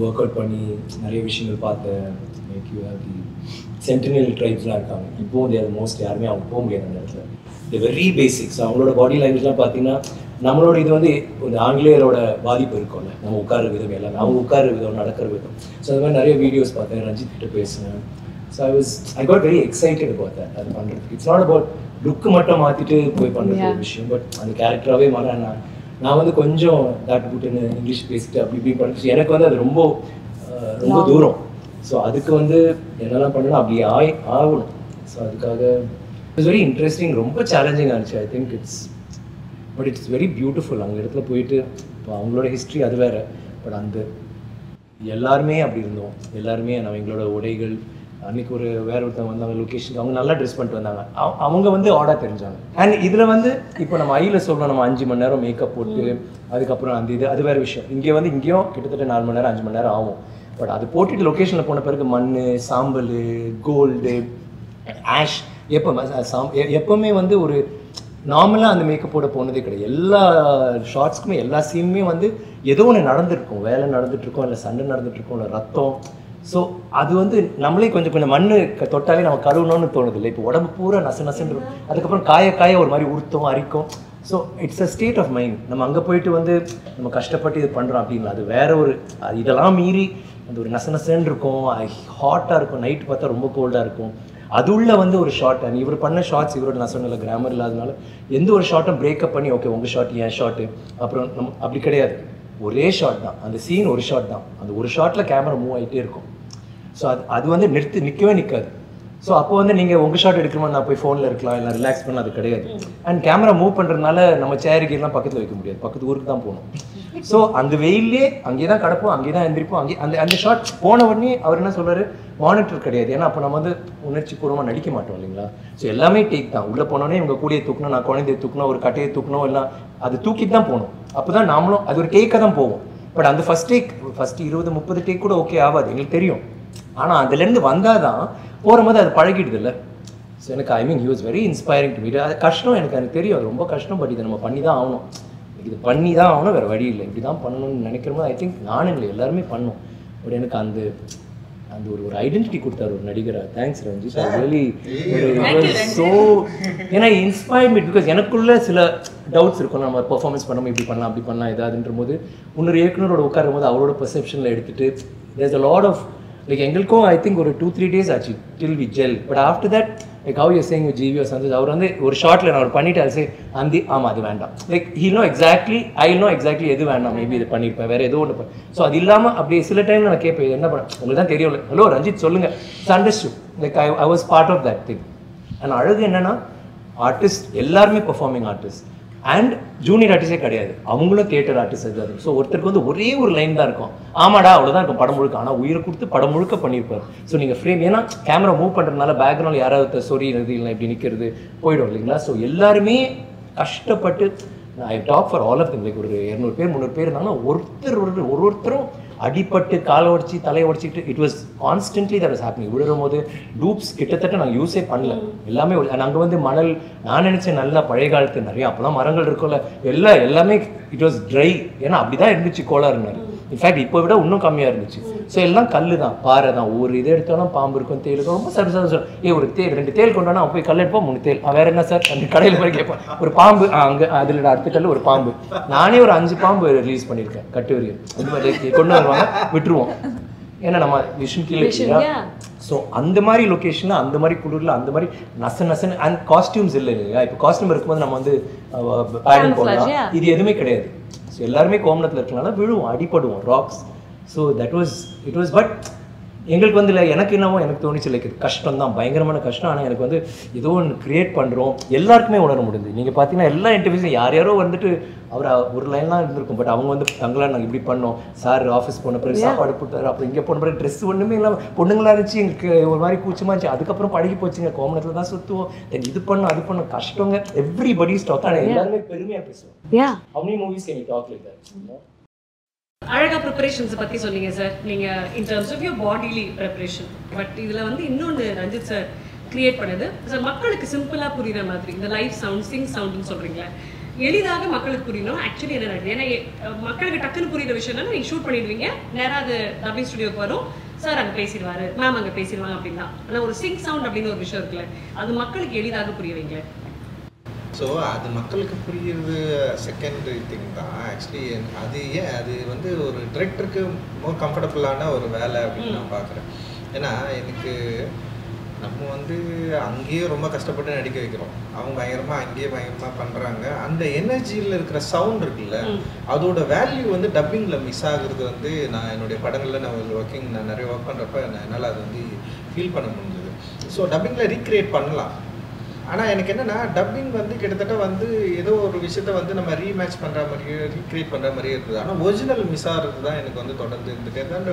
ஒர்க் அவுட் பண்ணி நிறைய விஷயங்கள் பார்த்தேன். Like you have the sentinel ட்ரைப்ஸ்லாம் இருக்காங்க. இப்போ அது மோஸ்ட் யாருமே அவங்க போக முடியாது அந்த இடத்துல. இது வெரி பேசிக்ஸ். அவங்களோட பாடி லாங்குவேஜ்லாம் பார்த்தீங்கன்னா நம்மளோட இது வந்து ஒரு ஆங்கிலேயரோட பாதிப்பு இருக்கும்ல, நம்ம உட்கார விதம் எல்லாமே, அவங்க உட்கார விதம், நடக்கிற விதம். ஸோ அது மாதிரி நிறைய வீடியோஸ் பார்த்தேன், ரஞ்சித் கிட்ட பேசினேன். So I got very excited about that. அது பண்ணுறதுக்கு இட்ஸ் நாட் அபவுட் லுக்கு மட்டும் மாற்றிட்டு போய் பண்ணுற ஒரு விஷயம். பட் அந்த கேரக்டராகவே மாற நான் வந்து கொஞ்சம் தாட் புட்டுன்னு இங்கிலீஷ் பேசிட்டு அப்படி இப்படி பண்ணிட்டு எனக்கு வந்து அது ரொம்ப தூரம். ஸோ அதுக்கு வந்து என்னெல்லாம் பண்ணணும் அப்படி ஆகணும். ஸோ அதுக்காக இட்ஸ் வெரி இன்ட்ரெஸ்டிங், ரொம்ப சேலஞ்சிங்காக இருந்துச்சு. I think it's very beautiful. அங்கே இடத்துல போயிட்டு இப்போ அவங்களோட ஹிஸ்ட்ரி அது வேறு. பட் அந்த எல்லாருமே அப்படி இருந்தோம். எல்லாருமே நம்ம எங்களோட உடைகள் அன்றைக்கி ஒரு வேற ஒருத்தவங்க வந்தாங்க லொக்கேஷனுக்கு, அவங்க நல்லா ட்ரெஸ் பண்ணிட்டு வந்தாங்க. அவங்க வந்து ஆடாக தெரிஞ்சாங்க. அண்ட் இதில் வந்து இப்போ நம்ம ஐயில் சொல்லணும், நம்ம 5 மணி நேரம் மேக்கப் போட்டு அதுக்கப்புறம் அந்த இது அது வேறு விஷயம். இங்கே வந்து இங்கேயும் கிட்டத்தட்ட 4 மணி நேரம் 5 மணி நேரம் ஆகும். பட் அது போட்டுட்டு லொக்கேஷனில் போன பிறகு மண், சாம்பல், கோல்டு, ஆஷ் எப்போவுமே வந்து ஒரு நார்மலாக அந்த மேக்கப் போட போனதே கிடையாது. எல்லா ஷார்ட்ஸ்க்குமே எல்லா சீனுமே வந்து ஏதோ ஒன்று நடந்துருக்கும், வேலை நடந்துட்டுருக்கோம், இல்லை சண்டை நடந்துட்டுருக்கோம், இல்லை ரத்தம். ஸோ அது வந்து நம்மளே கொஞ்சம் மண் தொட்டாலே நம்ம கழுவணும்னு தோணுது இல்லை. இப்போ உடம்பு பூரா நசன்னு அதுக்கப்புறம் காய ஒரு மாதிரி உறுத்தும், அரிக்கும். So it's a state of mind. நம்ம அங்கே போயிட்டு வந்து நம்ம கஷ்டப்பட்டு இது பண்ணுறோம் அப்படின்னா அது வேற ஒரு இதெல்லாம் மீறி அந்த ஒரு நசன்னு இருக்கும், ஹாட்டாக இருக்கும், நைட்டு பார்த்தா ரொம்ப கோல்டாக இருக்கும். அது உள்ள வந்து ஒரு ஷார்ட், அண்ட் இவர் பண்ண ஷார்ட்ஸ் இவரோட நான் சொன்னல கிராமர் இல்லாதனால எந்த ஒரு ஷார்ட்டும் பிரேக்கப் பண்ணி ஓகே உங்கள் ஷார்ட் என் ஷார்ட்டு அப்புறம் நம்ம அப்படி கிடையாது. ஒரே ஷார்ட் தான், அந்த சீன் ஒரு ஷார்ட் தான். அந்த ஒரு ஷார்ட்டில் கேமரா மூவ் ஆகிட்டே இருக்கும். ஸோ அது வந்து நிற்கவே நிற்காது. ஸோ அப்போ வந்து நீங்கள் உங்கள் ஷார்ட் எடுக்கணுமா, நான் போய் ஃபோனில் இருக்கலாம், இல்லை ரிலாக்ஸ் பண்ணலாம், அது கிடையாது. அண்ட் கேமரா மூவ் பண்ணுறதுனால நம்ம சேருக்கெல்லாம் பக்கத்தில் வைக்க முடியாது, பக்கத்து ஊருக்கு தான் போகணும். ஸோ அந்த வெயிலே அங்கே தான் கிடப்போம், அங்கே தான் எழுந்திரிப்போம். அங்கே அந்த ஷார்ட் போன உடனே அவர் என்ன சொல்கிறாரு, மானிட்டர் கிடையாது. ஏன்னா அப்போ நம்ம வந்து உணர்ச்சி பூர்வமாக நடிக்க மாட்டோம் இல்லைங்களா. ஸோ எல்லாமே டேக் தான். உள்ளே போனோடனே இவங்க கூடிய தூக்கணும், நான் குழந்தைய தூக்கணும், ஒரு கட்டையை தூக்கணும், எல்லாம் அது தூக்கிட்டு தான் போகணும். அப்போ தான் நாமளும் அது ஒரு டேக்காக தான் போவோம். பட் அந்த ஃபஸ்ட் 20-30 டேக் கூட ஓகே ஆகாது, எங்களுக்கு தெரியும். ஆனால் அதுலேருந்து வந்தால் தான் போகும்போது அது பழகிடுது இல்லை. ஸோ எனக்கு I mean he was very inspiring to me. அது கஷ்டம், எனக்கு தெரியும் அது ரொம்ப கஷ்டம். பட் இதை நம்ம பண்ணி தான் ஆகணும், இது பண்ணி தான் ஆகணும், வேறு வழி இல்லை. இப்படி தான் பண்ணணும்னு நினைக்கிறோமோ ஐ திங்க் நானும் இல்லை எல்லாருமே பண்ணோம். பட் எனக்கு அந்த ஒரு ஐடென்டிட்டி கொடுத்தாரு ஒரு நடிகராக. தேங்க்ஸ் ரஞ்சித். ரியலி ஸோ ஏன்னா இன்ஸ்பயர்ட் மீ பிகாஸ் எனக்குள்ள சில டவுட்ஸ் இருக்கும். நம்ம பெர்ஃபார்மன்ஸ் பண்ணாமல் இப்படி பண்ணலாம் அப்படி பண்ணலாம் ஏதாதுன்ற போது இன்னொரு இயக்குனரோட உட்காரும் போது அவரோட பெர்செப்ஷனில் எடுத்துகிட்டு there's a lot of like எங்களுக்கும் ஐ திங்க் ஒரு 2-3 days ஆச்சு till we gel. But after that like how you're saying with GV or Santosh, அவர் வந்து ஒரு ஷார்ட்ல நான் ஒரு பண்ணிட்டு அது அந்த ஆமாம் அது வேண்டாம், like he'll know exactly, I'll know exactly எது வேண்டாம், மேபி இது பண்ணியிருப்பேன் வேறு ஏதோ ஒன்று. ஸோ அது இல்லாமல் அப்படியே சில டைமில் நான் கேட்பேன் என்ன பண்ண உங்களுக்கு தான் தெரியும், ஹலோ ரஞ்சித் சொல்லுங்கள், it's understood, like I was part of that thing. And அழகு என்னன்னா ஆர்டிஸ்ட் எல்லாருமே பெர்ஃபார்மிங் ஆர்டிஸ்ட் அண்ட் ஜூனியர் ஆர்டிஸ்டே கிடையாது, அவங்களும் தியேட்டர் ஆர்டிஸ்ட் இருக்காது. ஸோ ஒருத்தருக்கு வந்து ஒரே ஒரு லைன் தான் இருக்கும், ஆமாடா அவ்வளோதான் இருக்கும் படம் முழுக்க, ஆனால் உயிரை கொடுத்து படம் முழுக்க பண்ணியிருப்பார். ஸோ நீங்கள் ஃப்ரேம் ஏன்னா கேமரா மூவ் பண்ணுறதுனால பேக்ரவுண்ட் யாராவது சொறிகிறது இல்லை இப்படி நிற்கிறது போயிடும் இல்லைங்களா. ஸோ எல்லாருமே கஷ்டப்பட்டு I talk for all of them, like ஒரு 200 பேர் 300 பேர் இருந்தாங்கன்னா ஒருத்தரும் அடிப்பட்டு காலை உடச்சி தலையை உடச்சிட்டு it was constantly that was happening. விழுறும் போது டூப்ஸ் கிட்டத்தட்ட நாங்கள் யூஸே பண்ணல, எல்லாமே நாங்கள் வந்து மணல் நான் நினச்சேன் நல்லா பழைய காலத்து நிறையா அப்போலாம் மரங்கள் இருக்கும்ல எல்லாமே இட் வாஸ் ட்ரை, ஏன்னா அப்படி தான் இருந்துச்சு கோளாறுனாரு. இன்ஃபேக்ட் இப்போ விட இன்னும் கம்மியாக இருந்துச்சு. ஸோ எல்லாம் கல் தான் பாறை தான், ஒரு இது எடுத்தாலும் பாம்பு இருக்கும் தேல் இருக்கும், ரொம்ப சர்வீஸ் ஒரு தேல் 2 தேல் கொண்டானா போய் கல் எடுப்போம் 3 தேல் வேற என்ன சார் அந்த கடையில் போய் கேட்பேன் ஒரு பாம்பு அங்கே அதில் அடுத்த கல் ஒரு பாம்பு, நானே ஒரு 5 பாம்பு ரிலீஸ் பண்ணியிருக்கேன் கட்டுவரியல் இந்த மாதிரி கொண்டு வருவாங்க விட்டுருவோம், ஏன்னா நம்ம விஷன் கீழே. ஸோ அந்த மாதிரி லொக்கேஷனில் அந்த மாதிரி குளிரில் அந்த மாதிரி நசன் அண்ட் காஸ்டியூம்ஸ் இல்லை இல்லையா. இப்போ காஸ்டியூம் இருக்கும்போது நம்ம வந்து பேடிங் போடலாம், இது எதுவுமே கிடையாது. ஸோ எல்லாருமே கோமணத்தில் இருக்கனால விழுவோம் அடிப்படுவோம் rocks. So that was it was but எங்களுக்கு வந்து இல்லை எனக்கு என்னவோ எனக்கு தோணிச்சு லைக் கஷ்டம் தான் பயங்கரமான கஷ்டம். ஆனால் எனக்கு வந்து ஏதோ ஒன்று க்ரியேட் பண்ணுறோம் எல்லாருக்குமே உணர முடியுது. நீங்கள் பார்த்தீங்கன்னா எல்லா இன்டர்வியூஸும் யாரோ வந்துட்டு அவர் ஒரு லைன்லாம் இருந்திருக்கும், பட் அவங்க வந்து தங்களாக நாங்கள் இப்படி பண்ணோம் சார், ஆஃபீஸ் போன பிறகு சாப்பாடு போட்டார், அப்புறம் இங்கே போன பிறகு ட்ரெஸ் ஒன்றுமே இல்லாமல் பொண்ணுங்களா இருந்துச்சு, எங்களுக்கு ஒரு மாதிரி கூச்சமாக இருந்துச்சு. அதுக்கப்புறம் பழகி போச்சுங்க, கோமணத்தில் தான் சுற்றுவோம், இது பண்ணோம் அது பண்ணோம் கஷ்டங்க, எவ்ரிபடி ஸ்டாக். ஆனால் எல்லாருமே பெருமையாக பேசுவோம். How many movies can you talk like that? அழகா ப்ரிப்பரேஷன்ஸ் பத்தி சொன்னீங்க சார், நீங்க in terms of your bodily preparation. But இதுல வந்து இன்னொன்று ரஞ்சித் சார் கிரியேட் பண்ணது சார் மக்களுக்கு சிம்பிளா புரியுற மாதிரி இந்த லைவ் சவுண்ட் சிங் சவுண்ட்னு சொல்றீங்களா, எளிதாக மக்களுக்கு புரியணும். ஆக்சுவலி என்ன நடக்குது, ஏன்னா மக்களுக்கு டக்குன்னு புரியுற விஷயம்னா நீங்க ஷூட் பண்ணிடுவீங்க, நேராக அது டப்பிங் ஸ்டுடியோக்கு வரும், சார் அங்கே பேசிடுவாரு, மேம் அங்கே பேசிடுவாங்க அப்படின்னா. ஆனால் ஒரு சிங் சவுண்ட் அப்படின்னு ஒரு விஷயம் இருக்குல்ல, அது மக்களுக்கு எளிதாக புரியவீங்களே. ஸோ அது மக்களுக்கு புரியுறது செகண்டரி திங் தான் ஆக்சுவலி. அது வந்து ஒரு டிரெக்டருக்கு மோர் கம்ஃபர்டபுளான ஒரு வேலை அப்படின்னு நான் பார்க்குறேன். ஏன்னா எனக்கு நம்ம வந்து அங்கேயே ரொம்ப கஷ்டப்பட்டு நடிக்க வைக்கிறோம், அவங்க பயங்கரமாக பண்ணுறாங்க. அந்த எனர்ஜியில் இருக்கிற சவுண்ட் இருக்குல்ல, அதோட வேல்யூ வந்து டப்பிங்கில் மிஸ் ஆகுறது வந்து நான் என்னுடைய படங்களில் நான் நிறைய ஒர்க் பண்ணுறப்ப என்னால் அது வந்து ஃபீல் பண்ண முடிஞ்சது. ஸோ டப்பிங்கில் ரீக்ரியேட் பண்ணலாம். ஆனால் எனக்கு என்னென்னா டப்பிங் வந்து கிட்டத்தட்ட வந்து ஏதோ ஒரு விஷயத்த வந்து நம்ம ரீமேட்ச் பண்ணுற மாதிரியே ரீக்ரியேட் பண்ணுற மாதிரியே இருக்குது. ஆனால் ஒரிஜினல் மிஸ் ஆகிறது தான் எனக்கு வந்து தொடர்ந்து இருந்துகிட்டே தான்.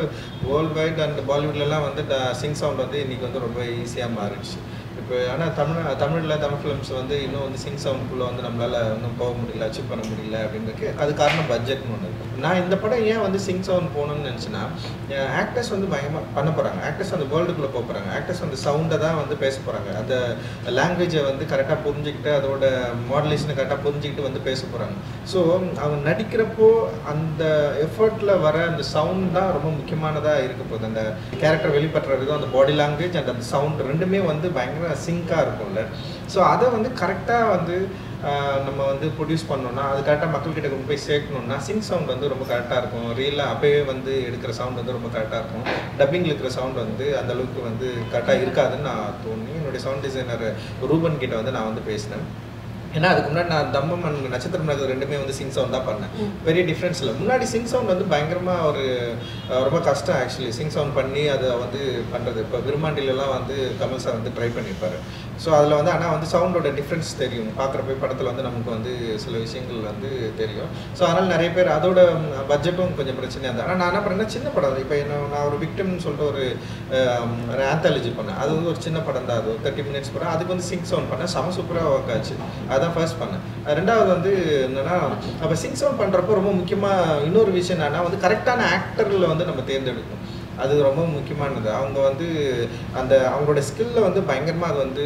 வேர்ல்டு வைட் அண்ட் பாலிவுட்லலாம் வந்து சிங் சவுண்ட் வந்து இன்றைக்கி வந்து ரொம்ப ஈஸியாக மாறிடுச்சு. இப்போ ஆனால் தமிழ் ஃபிலிம்ஸ் வந்து இன்னும் வந்து சிங் சவுண்டுக்குள்ளே வந்து நம்மளால் இன்னும் போக முடியல, அச்சீவ் பண்ண முடியல அப்படின்றதுக்கு அது காரணம் பட்ஜெட்னு ஒன்று இருக்குது. நான் இந்த படம் ஏன் வந்து சிங் சவுண்ட் போகணும்னு நினச்சின்னா, ஆக்டர்ஸ் வந்து பயங்கரமாக பண்ண போகிறாங்க, ஆக்டர்ஸ் வந்து வேர்ல்டுக்குள்ளே போக போகிறாங்க, ஆக்டர்ஸ் வந்து சவுண்டை தான் வந்து பேச போகிறாங்க, அந்த லாங்குவேஜை வந்து கரெக்டாக புரிஞ்சுக்கிட்டு அதோட மாடுலேஷனை கரெக்டாக புரிஞ்சுக்கிட்டு வந்து பேச போகிறாங்க. ஸோ அவங்க நடிக்கிறப்போ அந்த எஃபர்ட்டில் வர அந்த சவுண்ட் தான் ரொம்ப முக்கியமானதாக இருக்க போகுது. அந்த கேரக்டர் வெளிப்படுற விதம், அந்த பாடி லாங்குவேஜ் அண்ட் அந்த சவுண்ட் ரெண்டுமே வந்து பயங்கர சிங்காக இருக்கும்ல. ஸோ அதை வந்து கரெக்டாக வந்து நம்ம வந்து ப்ரொடியூஸ் பண்ணோன்னா, அது கரெக்டாக மக்கள்கிட்ட கொண்டு போய் சேர்க்கணுன்னா சிங் சவுண்ட் வந்து ரொம்ப கரெக்டாக இருக்கும். ரியலாக அப்போவே வந்து எடுக்கிற சவுண்ட் வந்து ரொம்ப கரெக்டாக இருக்கும். டப்பிங்கில் இருக்கிற சவுண்ட் வந்து அந்தளவுக்கு வந்து கரெக்டாக இருக்காதுன்னு நான் தோணி என்னுடைய சவுண்ட் டிசைனர் ரூபன் கிட்ட வந்து நான் வந்து பேசினேன். ஏன்னா அதுக்கு முன்னாடி நான் தம்மம் அண்ட் நட்சத்திரம் நகர் ரெண்டுமே வந்து சிங் சவுண்ட் தான் பண்ணேன், பெரிய டிஃப்ரென்ஸ் இல்லை. முன்னாடி சிங் சவுண்ட் வந்து பயங்கரமாக ஒரு ரொம்ப கஷ்டம் ஆக்சுவலி சிங் சவுண்ட் பண்ணி அதை வந்து பண்ணுறது. இப்போ விருமாண்டிலலாம் வந்து கமல் சார் வந்து ட்ரை பண்ணியிருப்பார். ஸோ அதில் வந்து ஆனால் வந்து சவுண்டோட டிஃப்ரென்ஸ் தெரியும், பார்க்குறப்ப படத்தில் வந்து நமக்கு வந்து சில விஷயங்கள் வந்து தெரியும். ஸோ அதனால் நிறைய பேர் அதோட பட்ஜெட்டும் கொஞ்சம் பிரச்சனையாக இருந்தது. ஆனால் நான் என்ன பண்ணேன்னா சின்ன படம், இப்போ நான் ஒரு விக்டிம்னு சொல்லிட்டு ஒரு ஆந்தாலஜி பண்ணேன், அது வந்து ஒரு சின்ன படம் தான், அது ஒரு 30 minutes படம். அதுக்கு வந்து சிங் சவுண்ட் பண்ணேன், செம சூப்பராக ஒர்க் ஆச்சு. அதான் ஃபர்ஸ்ட் பண்ணேன். ரெண்டாவது வந்து என்னென்னா, அப்போ சிங் சவுண்ட் பண்ணுறப்போ ரொம்ப முக்கியமாக இன்னொரு விஷயம் என்னென்னா வந்து கரெக்டான ஆக்டரில் வந்து நம்ம தேர்ந்தெடுக்கணும், அது ரொம்ப முக்கியமானது. அவங்க வந்து அந்த அவங்களோட ஸ்கில்ல வந்து பயங்கரமாக அது வந்து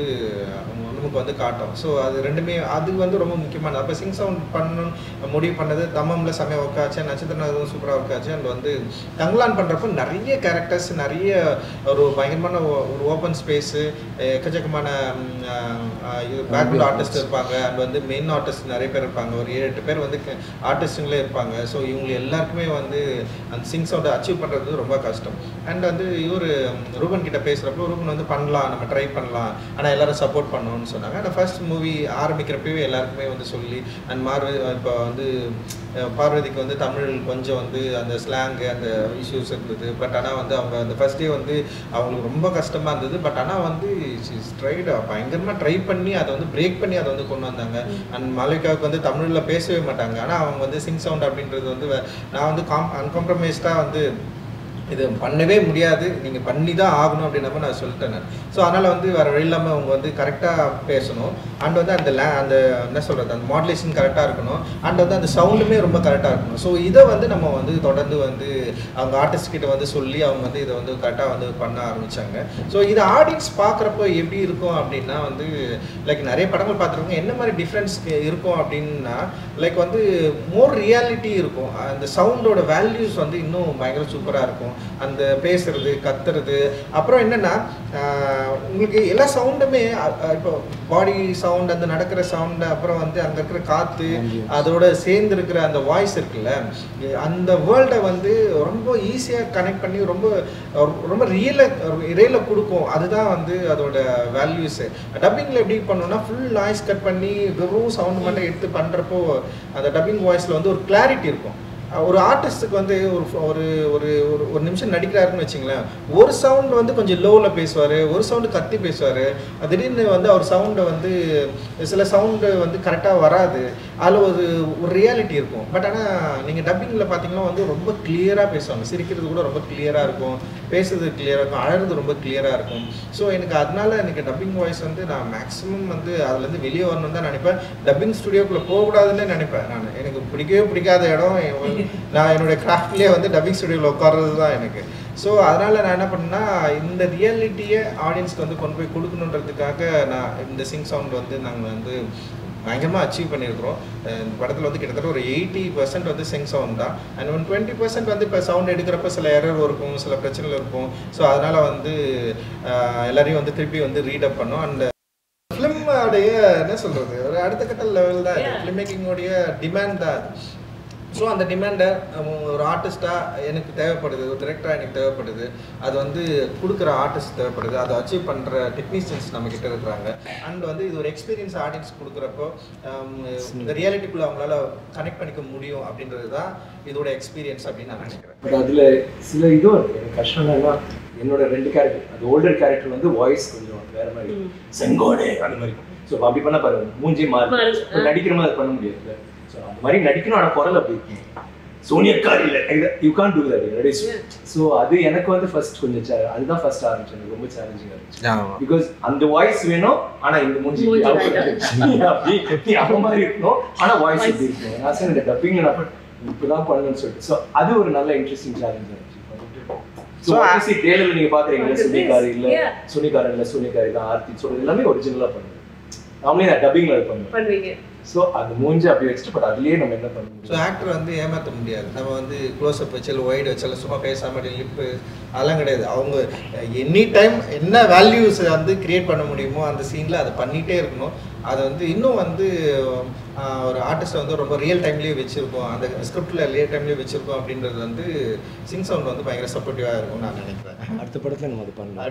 அவங்க வந்து நமக்கு வந்து காட்டும். ஸோ அது ரெண்டுமே அது வந்து ரொம்ப முக்கியமானது. அப்போ சிங் சவுண்ட் பண்ணணும்னு முடிவு பண்ணது தம்மம்ல செம்மையாக ஒர்க் ஆச்சு, நட்சத்திரம் சூப்பராக ஒர்க் ஆச்சு. அண்ட் வந்து தங்கலான் பண்ணுறப்போ நிறைய கேரக்டர்ஸ், நிறைய ஒரு பயங்கரமான ஒரு ஓப்பன் ஸ்பேஸு, எக்கச்சக்கமான பேக்ரவுண்ட் ஆர்டிஸ்ட் இருப்பாங்க. அண்ட் வந்து மெயின் ஆர்டிஸ்ட் நிறைய பேர் இருப்பாங்க, ஒரு 7-8 பேர் வந்து ஆர்டிஸ்ட்டுங்களே இருப்பாங்க. ஸோ இவங்க எல்லாருக்குமே வந்து அந்த சிங் சவுண்டை அச்சீவ் பண்ணுறது ரொம்ப கஷ்டம். அண்ட் வந்து இவர் ரூபன் கிட்ட பேசுகிறப்போ ரூபன் வந்து பண்ணலாம், நம்ம ட்ரை பண்ணலாம், ஆனால் எல்லாரும் சப்போர்ட் பண்ணணும்னு சொன்னாங்க. அந்த ஃபர்ஸ்ட் மூவி ஆரம்பிக்கிறப்பவே எல்லாருக்குமே வந்து சொல்லி அண்ட் இப்போ வந்து பார்வதிக்கு வந்து தமிழ் கொஞ்சம் வந்து அந்த ஸ்லாங்கு அந்த இஷ்யூஸ் இருந்தது. பட் ஆனால் வந்து அவங்க அந்த ஃபர்ஸ்ட் டே வந்து அவங்களுக்கு ரொம்ப கஷ்டமாக இருந்தது. பட் ஆனால் வந்து பயங்கரமாக ட்ரை பண்ணி அதை வந்து பிரேக் பண்ணி அதை வந்து கொண்டு வந்தாங்க. அண்ட் மாலிகாவுக்கு வந்து தமிழில் பேசவே மாட்டாங்க, ஆனால் அவங்க வந்து சிங் சவுண்ட் அப்படின்றது வந்து நான் வந்து அன்காம்ப்ரமைஸ்டாக வந்து இது பண்ணவே முடியாது, நீங்கள் பண்ணி தான் ஆகணும் அப்படின்னப்ப நான் சொல்லிட்டேன் நான். ஸோ அதனால் வந்து வேறு வழி இல்லாமல் அவங்க வந்து கரெக்டாக பேசணும். அண்ட் வந்து அந்த அந்த என்ன சொல்கிறது, அந்த மாடுலேஷன் கரெக்டாக இருக்கணும். அண்ட் வந்து அந்த சவுண்டுமே ரொம்ப கரெக்டாக இருக்கணும். ஸோ இதை வந்து நம்ம வந்து தொடர்ந்து வந்து அவங்க ஆர்டிஸ்ட் கிட்ட வந்து சொல்லி அவங்க வந்து இதை வந்து கரெக்டாக வந்து பண்ண ஆரம்பித்தாங்க. ஸோ இதை ஆடியன்ஸ் பார்க்குறப்போ எப்படி இருக்கும் அப்படின்னா வந்து லைக் நிறைய படங்கள் பார்த்துருக்கோங்க, என்ன மாதிரி டிஃப்ரென்ஸ் இருக்கும் அப்படின்னா லைக் வந்து மோர் ரியாலிட்டி இருக்கும். அந்த சவுண்டோட வேல்யூஸ் வந்து இன்னும் பயங்கர சூப்பராக இருக்கும். அந்த பேசுறது, கத்துறது, அப்புறம் என்னன்னா உங்களுக்கு எல்லா சவுண்டுமே இப்போ பாடி சவுண்ட், அந்த நடக்கிற சவுண்டு, அப்புறம் வந்து அங்கே இருக்கிற காற்று, அதோட சேர்ந்து இருக்கிற அந்த வாய்ஸ் இருக்குல்ல, அந்த வேர்ல்டை வந்து ரொம்ப ஈஸியாக கனெக்ட் பண்ணி ரொம்ப ரொம்ப ரியலாக கொடுக்கும். அதுதான் வந்து அதோட வேல்யூஸு. டப்பிங்கில் எப்படி பண்ணோம்னா ஃபுல் நாய்ஸ் கட் பண்ணி வெறும் சவுண்டு மட்டும் எடுத்து பண்ணுறப்போ அந்த டப்பிங் வாய்ஸில் வந்து ஒரு கிளாரிட்டி இருக்கும். ஒரு ஆர்டிஸ்ட்டுக்கு வந்து ஒரு ஒரு ஒரு நிமிஷம் நடிக்கிறாருன்னு வச்சுங்களேன், ஒரு சவுண்டு வந்து கொஞ்சம் லோவில் பேசுவார், ஒரு சவுண்டு கத்தி பேசுவார். திடீர்னு வந்து அவர் சவுண்டை வந்து சில சவுண்டு வந்து கரெக்டாக வராது, அதில் ஒரு ரியாலிட்டி இருக்கும். பட் ஆனால் நீங்கள் டப்பிங்கில் பார்த்தீங்கன்னா வந்து ரொம்ப கிளியராக பேசுவாங்க, சிரிக்கிறது கூட ரொம்ப கிளியராக இருக்கும், பேசுறது கிளியராக இருக்கும், அழகிறது ரொம்ப கிளியராக இருக்கும். ஸோ அதனால எனக்கு டப்பிங் வாய்ஸ் வந்து நான் மேக்ஸிமம் வந்து அதுலேருந்து வெளியே வரணும்னு தான் நினைப்பேன். டப்பிங் ஸ்டுடியோக்குள்ளே போகக்கூடாதுன்னு நினைப்பேன் நான். எனக்கு பிடிக்கவே பிடிக்காத இடம் நான் என்னுடைய கிராஃப்ட்லேயே வந்து டப்பிங் ஸ்டுடியோவில் உட்கார்றது தான் எனக்கு. ஸோ அதனால் நான் என்ன பண்ணேன்னா இந்த ரியாலிட்டியை ஆடியன்ஸ்க்கு வந்து கொண்டு போய் கொடுக்கணுன்றதுக்காக நான் இந்த சிங் சவுண்ட் வந்து நாங்கள் வந்து பயங்கரமாக அச்சீவ் பண்ணியிருக்கிறோம். இந்த படத்தில் வந்து கிட்டத்தட்ட ஒரு 80% வந்து சிங் சவுண்ட் தான். அண்ட் 20% வந்து இப்போ சவுண்ட் எடுக்கிறப்ப சில எரர் இருக்கும், சில பிரச்சனைகள் இருக்கும். ஸோ அதனால் வந்து எல்லாரையும் வந்து திருப்பி வந்து ரீடப் பண்ணோம். அண்ட் ஃபிலிமோடைய என்ன சொல்கிறது, ஒரு அடுத்த கட்ட லெவல் தான் ஃபிலிம் மேக்கிங்கோடைய டிமாண்ட் தான் அது. ஸோ அந்த டிமாண்டை ஒரு ஆர்டிஸ்ட்டாக எனக்கு தேவைப்படுது, ஒரு டிரெக்டராக எனக்கு தேவைப்படுது, அது வந்து கொடுக்குற ஆர்டிஸ்ட் தேவைப்படுது, அதை அச்சீவ் பண்ணுற டெக்னீஷியன்ஸ் நம்மக்கிட்ட இருக்கிறாங்க. அண்ட் வந்து இது ஒரு எக்ஸ்பீரியன்ஸ் ஆடியன்ஸ் கொடுக்குறப்போ இந்த ரியாலிட்டிக்குள்ளே அவங்களால கனெக்ட் பண்ணிக்க முடியும் அப்படின்றது தான் இதோட எக்ஸ்பீரியன்ஸ் அப்படின்னு நான் நினைக்கிறேன். பட் அதில் சில இதுவும் இருக்குது எனக்கு கஷ்டம். என்னன்னா என்னோட 2 கேரக்டர், அது ஓல்டர் கேரக்டர் வந்து வாய்ஸ் கொஞ்சம் வேற மாதிரி, செங்கோடே அந்த மாதிரி. ஸோ அப்படி பண்ண பாருங்க மூஞ்சி மாறி நடிக்கிற மாதிரி பண்ண முடியாது. ஸோ அந்த மாதிரி நடிக்கணும், ஆனால் குரல் அப்படி இருக்கும். சோனியக்கார் இல்லை, you can do that. So அது எனக்கு வந்து ஃபர்ஸ்ட் கொஞ்சம் அதுதான் ஃபர்ஸ்ட் ஆரம்பிச்சு எனக்கு ரொம்ப சேலஞ்சிங்காக இருந்துச்சு. பிகாஸ் அந்த வாய்ஸ் வேணும், ஆனால் இந்த மூஞ்சி அப்படி அந்த மாதிரி இருக்கணும், ஆனால் வாய்ஸ் எப்படி இருக்கணும். நான் இந்த டப்பிங்கில் நான் இப்படிதான் பண்ணணும்னு சொல்லிட்டு. ஸோ அது ஒரு நல்ல இன்ட்ரெஸ்டிங் சேலஞ்சாக இருந்துச்சு. ஸோ ஆர்டிசி ட்ரெய்லரில் நீங்கள் பார்க்குறீங்களா, சோனியக்கார் இல்லை, சோனியக்காரன் இல்லை, சோனியக்காரி தான் ஆர்த்தி சொல்கிறது எல்லாமே ஒரிஜினலாக பண்ணுவேன். நாமளே நான் டப்பிங்கில் அது பண்ணுவேன். ஸோ அது மூஞ்சி அப்படி வச்சுட்டு பட் அதுலேயே நம்ம என்ன பண்ண முடியும். ஸோ ஆக்டர் வந்து ஏமாற்ற முடியாது. நம்ம வந்து க்ளோஸ்அப் வச்சாலும் ஒய்டு வச்சாலும் சும்மா பேசாமல் லிப்பு அதெல்லாம் கிடையாது. அவங்க எனி டைம் என்ன வேல்யூஸ் வந்து கிரியேட் பண்ண முடியுமோ அந்த சீனில் அதை பண்ணிகிட்டே இருக்கணும். அதை வந்து இன்னும் வந்து ஒரு ஆர்டிஸ்ட்டை வந்து ரொம்ப ரியல் டைம்லேயே வச்சுருக்கோம், அந்த ஸ்கிரிப்டில் ரியல் டைம்லேயே வச்சுருக்கோம் அப்படின்றது வந்து சிங் சவுண்ட் வந்து பயங்கர சப்போர்ட்டிவாக இருக்கும்னு நான் நினைக்கிறேன். அடுத்த படத்தில் நம்ம அது பண்ணலாம்.